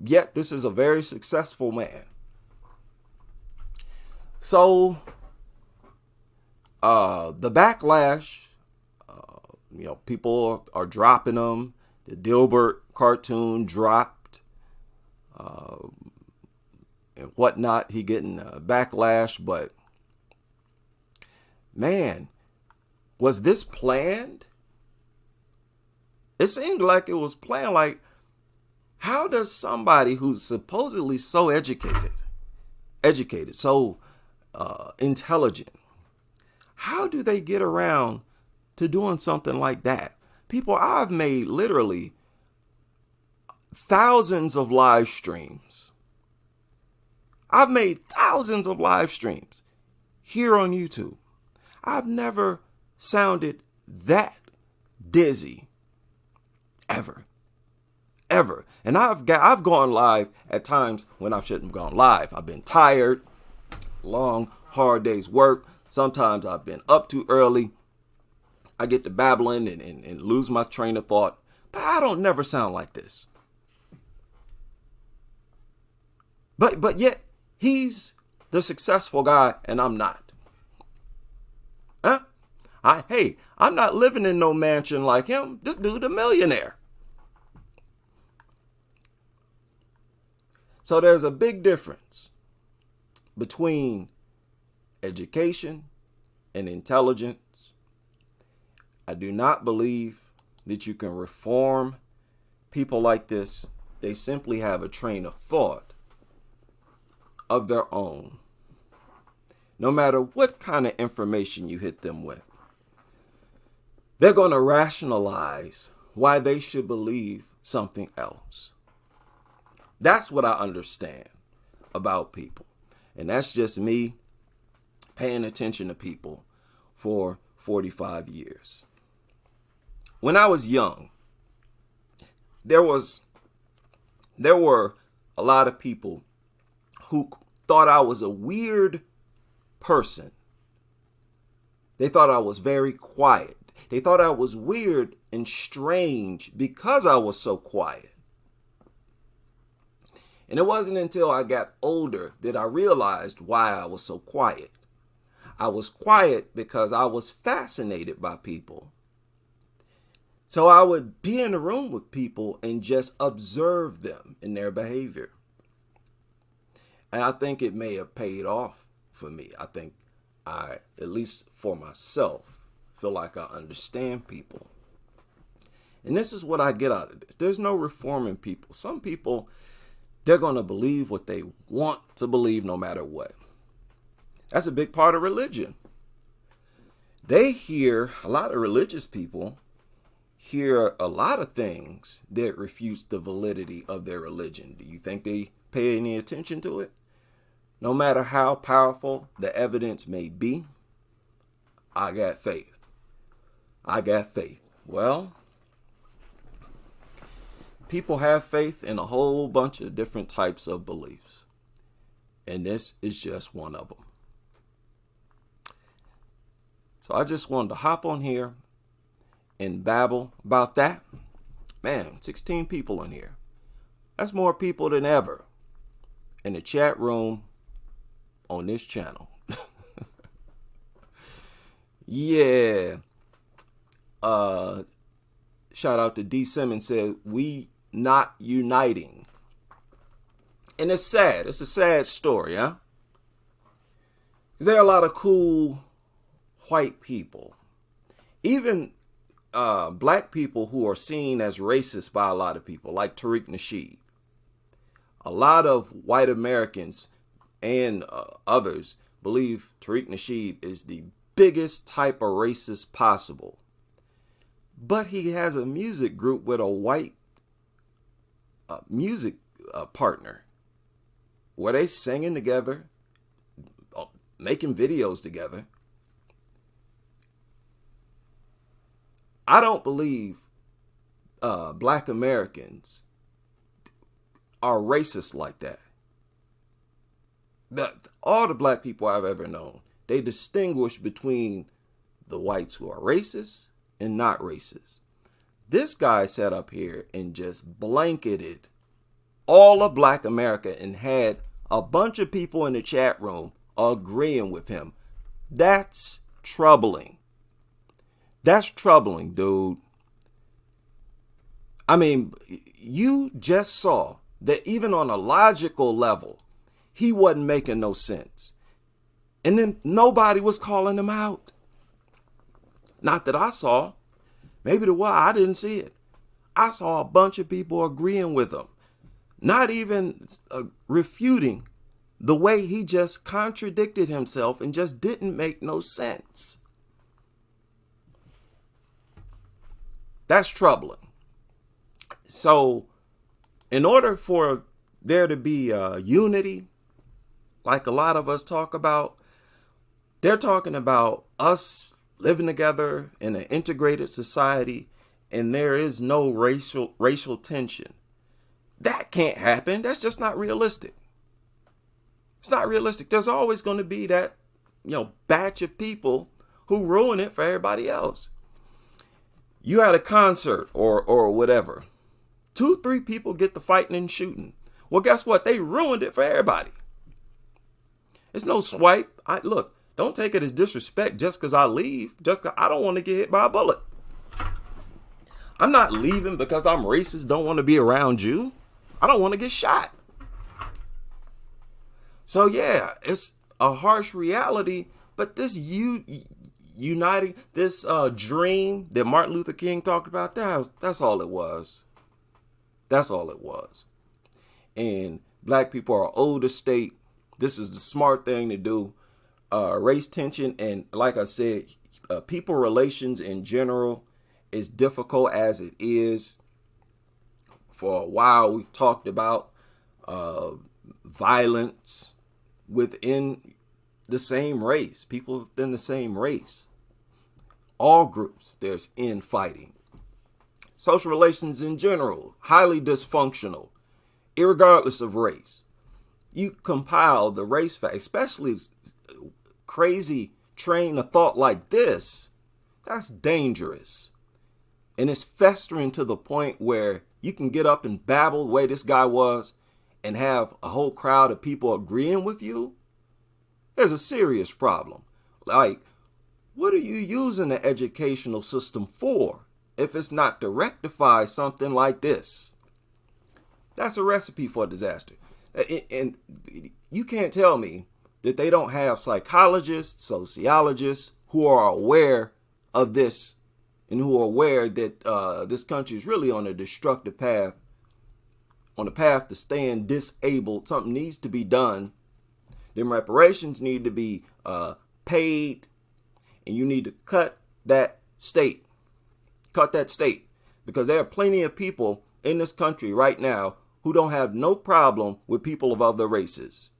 Yet this is a very successful man. So the backlash, people are dropping them. The Dilbert cartoon dropped and whatnot. He getting backlash, but man, was this planned? It seemed like it was planned. Like, how does somebody who's supposedly so educated, so intelligent, how do they get around to doing something like that? People, I've made literally thousands of live streams. I've made thousands of live streams here on YouTube. I've never sounded that dizzy ever. And I've gone live at times when I shouldn't have gone live. I've been tired, long, hard days work. Sometimes I've been up too early. I get to babbling and lose my train of thought. But I don't never sound like this. But yet he's the successful guy and I'm not. Huh? I'm not living in no mansion like him. This dude a millionaire. So there's a big difference between education and intelligence. I do not believe that you can reform people like this They simply have a train of thought of their own. No matter what kind of information you hit them with, they're going to rationalize why they should believe something else. That's what I understand about people. And that's just me paying attention to people for 45 years. When I was young, there were a lot of people who thought I was a weird person. They thought I was very quiet. They thought I was weird and strange because I was so quiet. And it wasn't until I got older that I realized why I was so quiet. I was quiet because I was fascinated by people. So I would be in a room with people and just observe them and their behavior. And I think it may have paid off for me. I think I, at least for myself, feel like I understand people. And this is what I get out of this. There's no reforming people. Some people, they're going to believe what they want to believe no matter what. That's a big part of religion. They hear, a lot of religious people hear a lot of things that refute the validity of their religion. Do you think they pay any attention to it? No matter how powerful the evidence may be, I got faith. I got faith. Well, people have faith in a whole bunch of different types of beliefs. And this is just one of them. So I just wanted to hop on here and babble about that. Man, 16 people in here. That's more people than ever in the chat room on this channel. Yeah. Shout out to D. Simmons said, we not uniting. And it's sad. It's a sad story, huh? Because there are a lot of cool white people. Even black people who are seen as racist by a lot of people, like Tariq Nasheed. A lot of white Americans and others believe Tariq Nasheed is the biggest type of racist possible. But he has a music group with a white music partner where they singing together, making videos together. I don't believe black Americans are racist like that. All the black people I've ever known, they distinguish between the whites who are racist and not racist. This guy sat up here and just blanketed all of black America and had a bunch of people in the chat room agreeing with him. That's troubling. That's troubling, dude. I mean, you just saw that even on a logical level, he wasn't making no sense. And then nobody was calling him out. Not that I saw. Maybe the way I didn't see it. I saw a bunch of people agreeing with him. Not even refuting the way he just contradicted himself and just didn't make no sense. That's troubling. So in order for there to be unity, like a lot of us talk about, they're talking about us living together in an integrated society and there is no racial tension. That can't happen. That's just not realistic. It's not realistic. There's always going to be that, batch of people who ruin it for everybody else. You had a concert or whatever. 2-3 people get the fighting and shooting. Well, guess what? They ruined it for everybody. It's no swipe. Look, don't take it as disrespect just because I leave. Just because I don't want to get hit by a bullet. I'm not leaving because I'm racist, don't want to be around you. I don't want to get shot. So yeah, it's a harsh reality, but this uniting, this dream that Martin Luther King talked about, that's all it was. That's all it was. And black people are owed a state. This is the smart thing to do. Race tension and, like I said, people relations in general is difficult as it is. For a while, we've talked about violence within the same race, people within the same race. All groups, there's infighting. Social relations in general, highly dysfunctional, irregardless of race. You compile the race fact, especially crazy train of thought like this, that's dangerous. And it's festering to the point where you can get up and babble the way this guy was and have a whole crowd of people agreeing with you. There's a serious problem. Like, what are you using the educational system for if it's not to rectify something like this? That's a recipe for disaster. And you can't tell me that they don't have psychologists, sociologists who are aware of this and who are aware that this country is really on a destructive path, on a path to staying disabled. Something needs to be done. Them reparations need to be paid, and you need to cut that state. Cut that state. Because there are plenty of people in this country right now who don't have no problem with people of other races.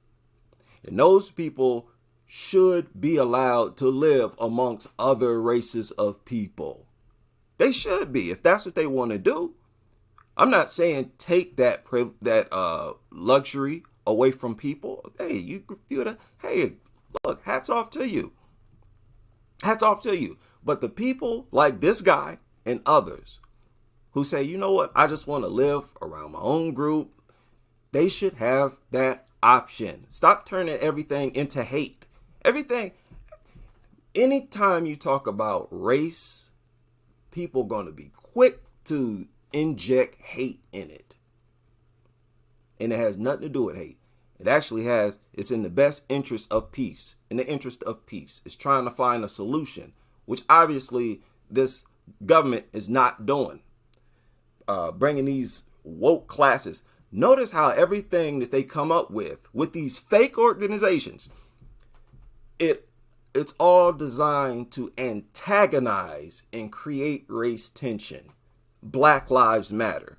And those people should be allowed to live amongst other races of people. They should be, if that's what they want to do. I'm not saying take that luxury away from people. Hey, you feel that? Hey, look, hats off to you. Hats off to you. But the people like this guy and others who say, you know what, I just want to live around my own group, they should have that option. Stop turning everything into hate. Everything, anytime you talk about race, people are going to be quick to inject hate in it. And it has nothing to do with hate. It actually it's in the best interest of peace. In the interest of peace. It's trying to find a solution, which obviously this government is not doing. Bringing these woke classes. Notice how everything that they come up with these fake organizations, it's all designed to antagonize and create race tension. Black Lives Matter.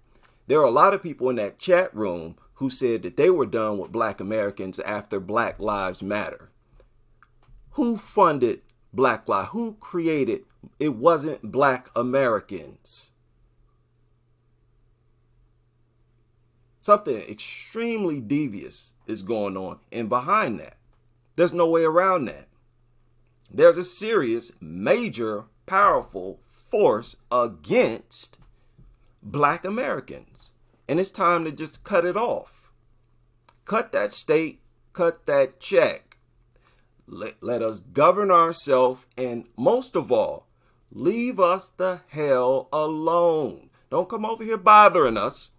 There are a lot of people in that chat room who said that they were done with Black Americans after Black Lives Matter. Who funded Black Lives? Who created? It wasn't Black Americans. Something extremely devious is going on. And behind that, there's no way around that. There's a serious, major, powerful force against Black Americans. And it's time to just cut it off. Cut that state, cut that check. Let us govern ourselves, and most of all, leave us the hell alone. Don't come over here bothering us.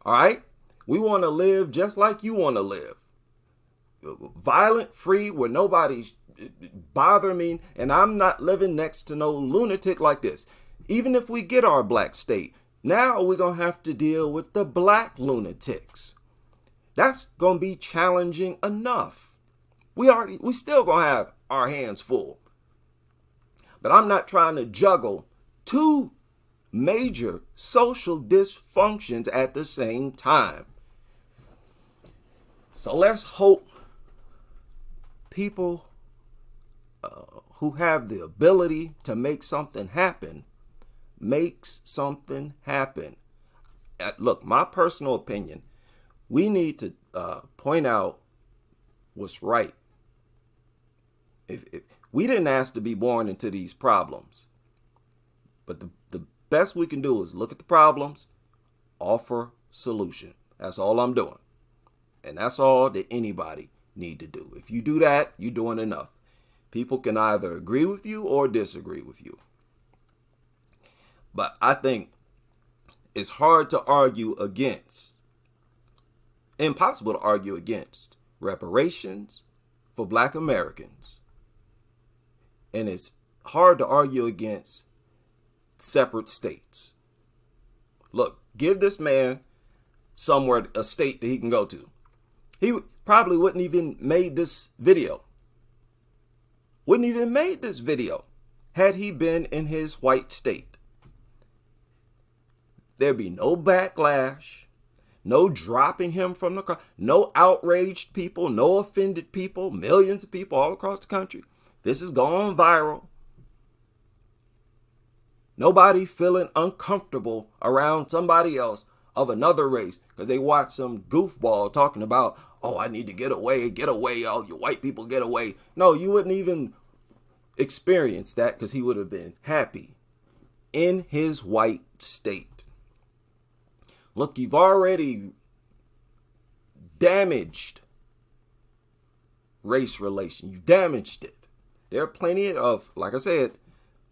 All right? We want to live just like you want to live. Violent, free, where nobody's bothering me, and I'm not living next to no lunatic like this. Even if we get our black state, now we're going to have to deal with the black lunatics. That's going to be challenging enough. We still going to have our hands full. But I'm not trying to juggle two major social dysfunctions at the same time. So let's hope people who have the ability to make something happen makes something happen. Look, my personal opinion, we need to point out what's right. If we didn't ask to be born into these problems, but the best we can do is look at the problems, offer solution. That's all I'm doing. And that's all that anybody need to do. If you do that, you're doing enough. People can either agree with you or disagree with you. But I think it's hard to argue against, impossible to argue against reparations for Black Americans. And it's hard to argue against separate states. Look, give this man somewhere, a state that he can go to. He probably wouldn't even made this video. Wouldn't even made this video had he been in his white state. There'd be no backlash, no dropping him from the car, no outraged people, no offended people, millions of people all across the country. This is going viral. Nobody feeling uncomfortable around somebody else of another race because they watch some goofball talking about, oh, I need to get away, all you white people get away. No, you wouldn't even experience that because he would have been happy in his white state. Look, you've already damaged race relation. You've damaged it. There are plenty of, like I said,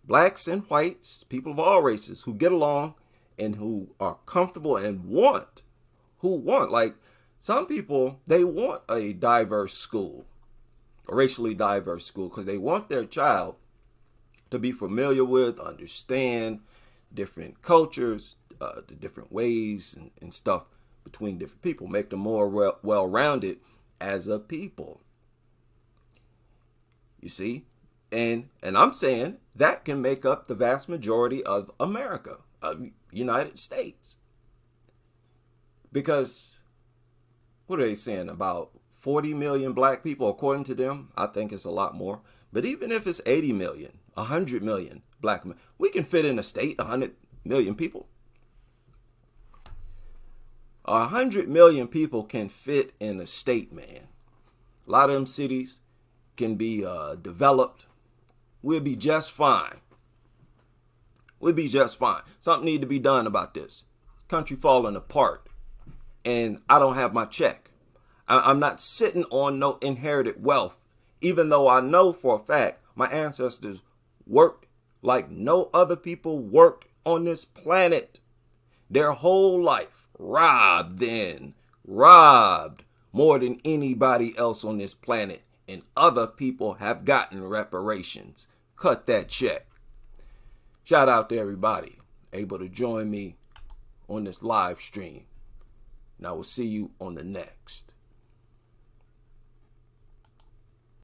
blacks and whites, people of all races who get along and who are comfortable and like some people, they want a diverse school, a racially diverse school, because they want their child to be familiar with, understand different cultures, the different ways and stuff between different people, make them more well-rounded as a people. You see? And I'm saying that can make up the vast majority of America, of United States. Because what are they saying? About 40 million black people, according to them. I think it's a lot more. But even if it's 80 million, 100 million black men, we can fit in a state 100 million people. 100 million people can fit in a state, man. A lot of them cities can be developed. We'll be just fine. We'll be just fine. Something need to be done about this. This country falling apart. And I don't have my check. I'm not sitting on no inherited wealth, even though I know for a fact my ancestors worked like no other people worked on this planet. Their whole life, robbed more than anybody else on this planet. And other people have gotten reparations. Cut that check. Shout out to everybody able to join me on this live stream. And I will see you on the next.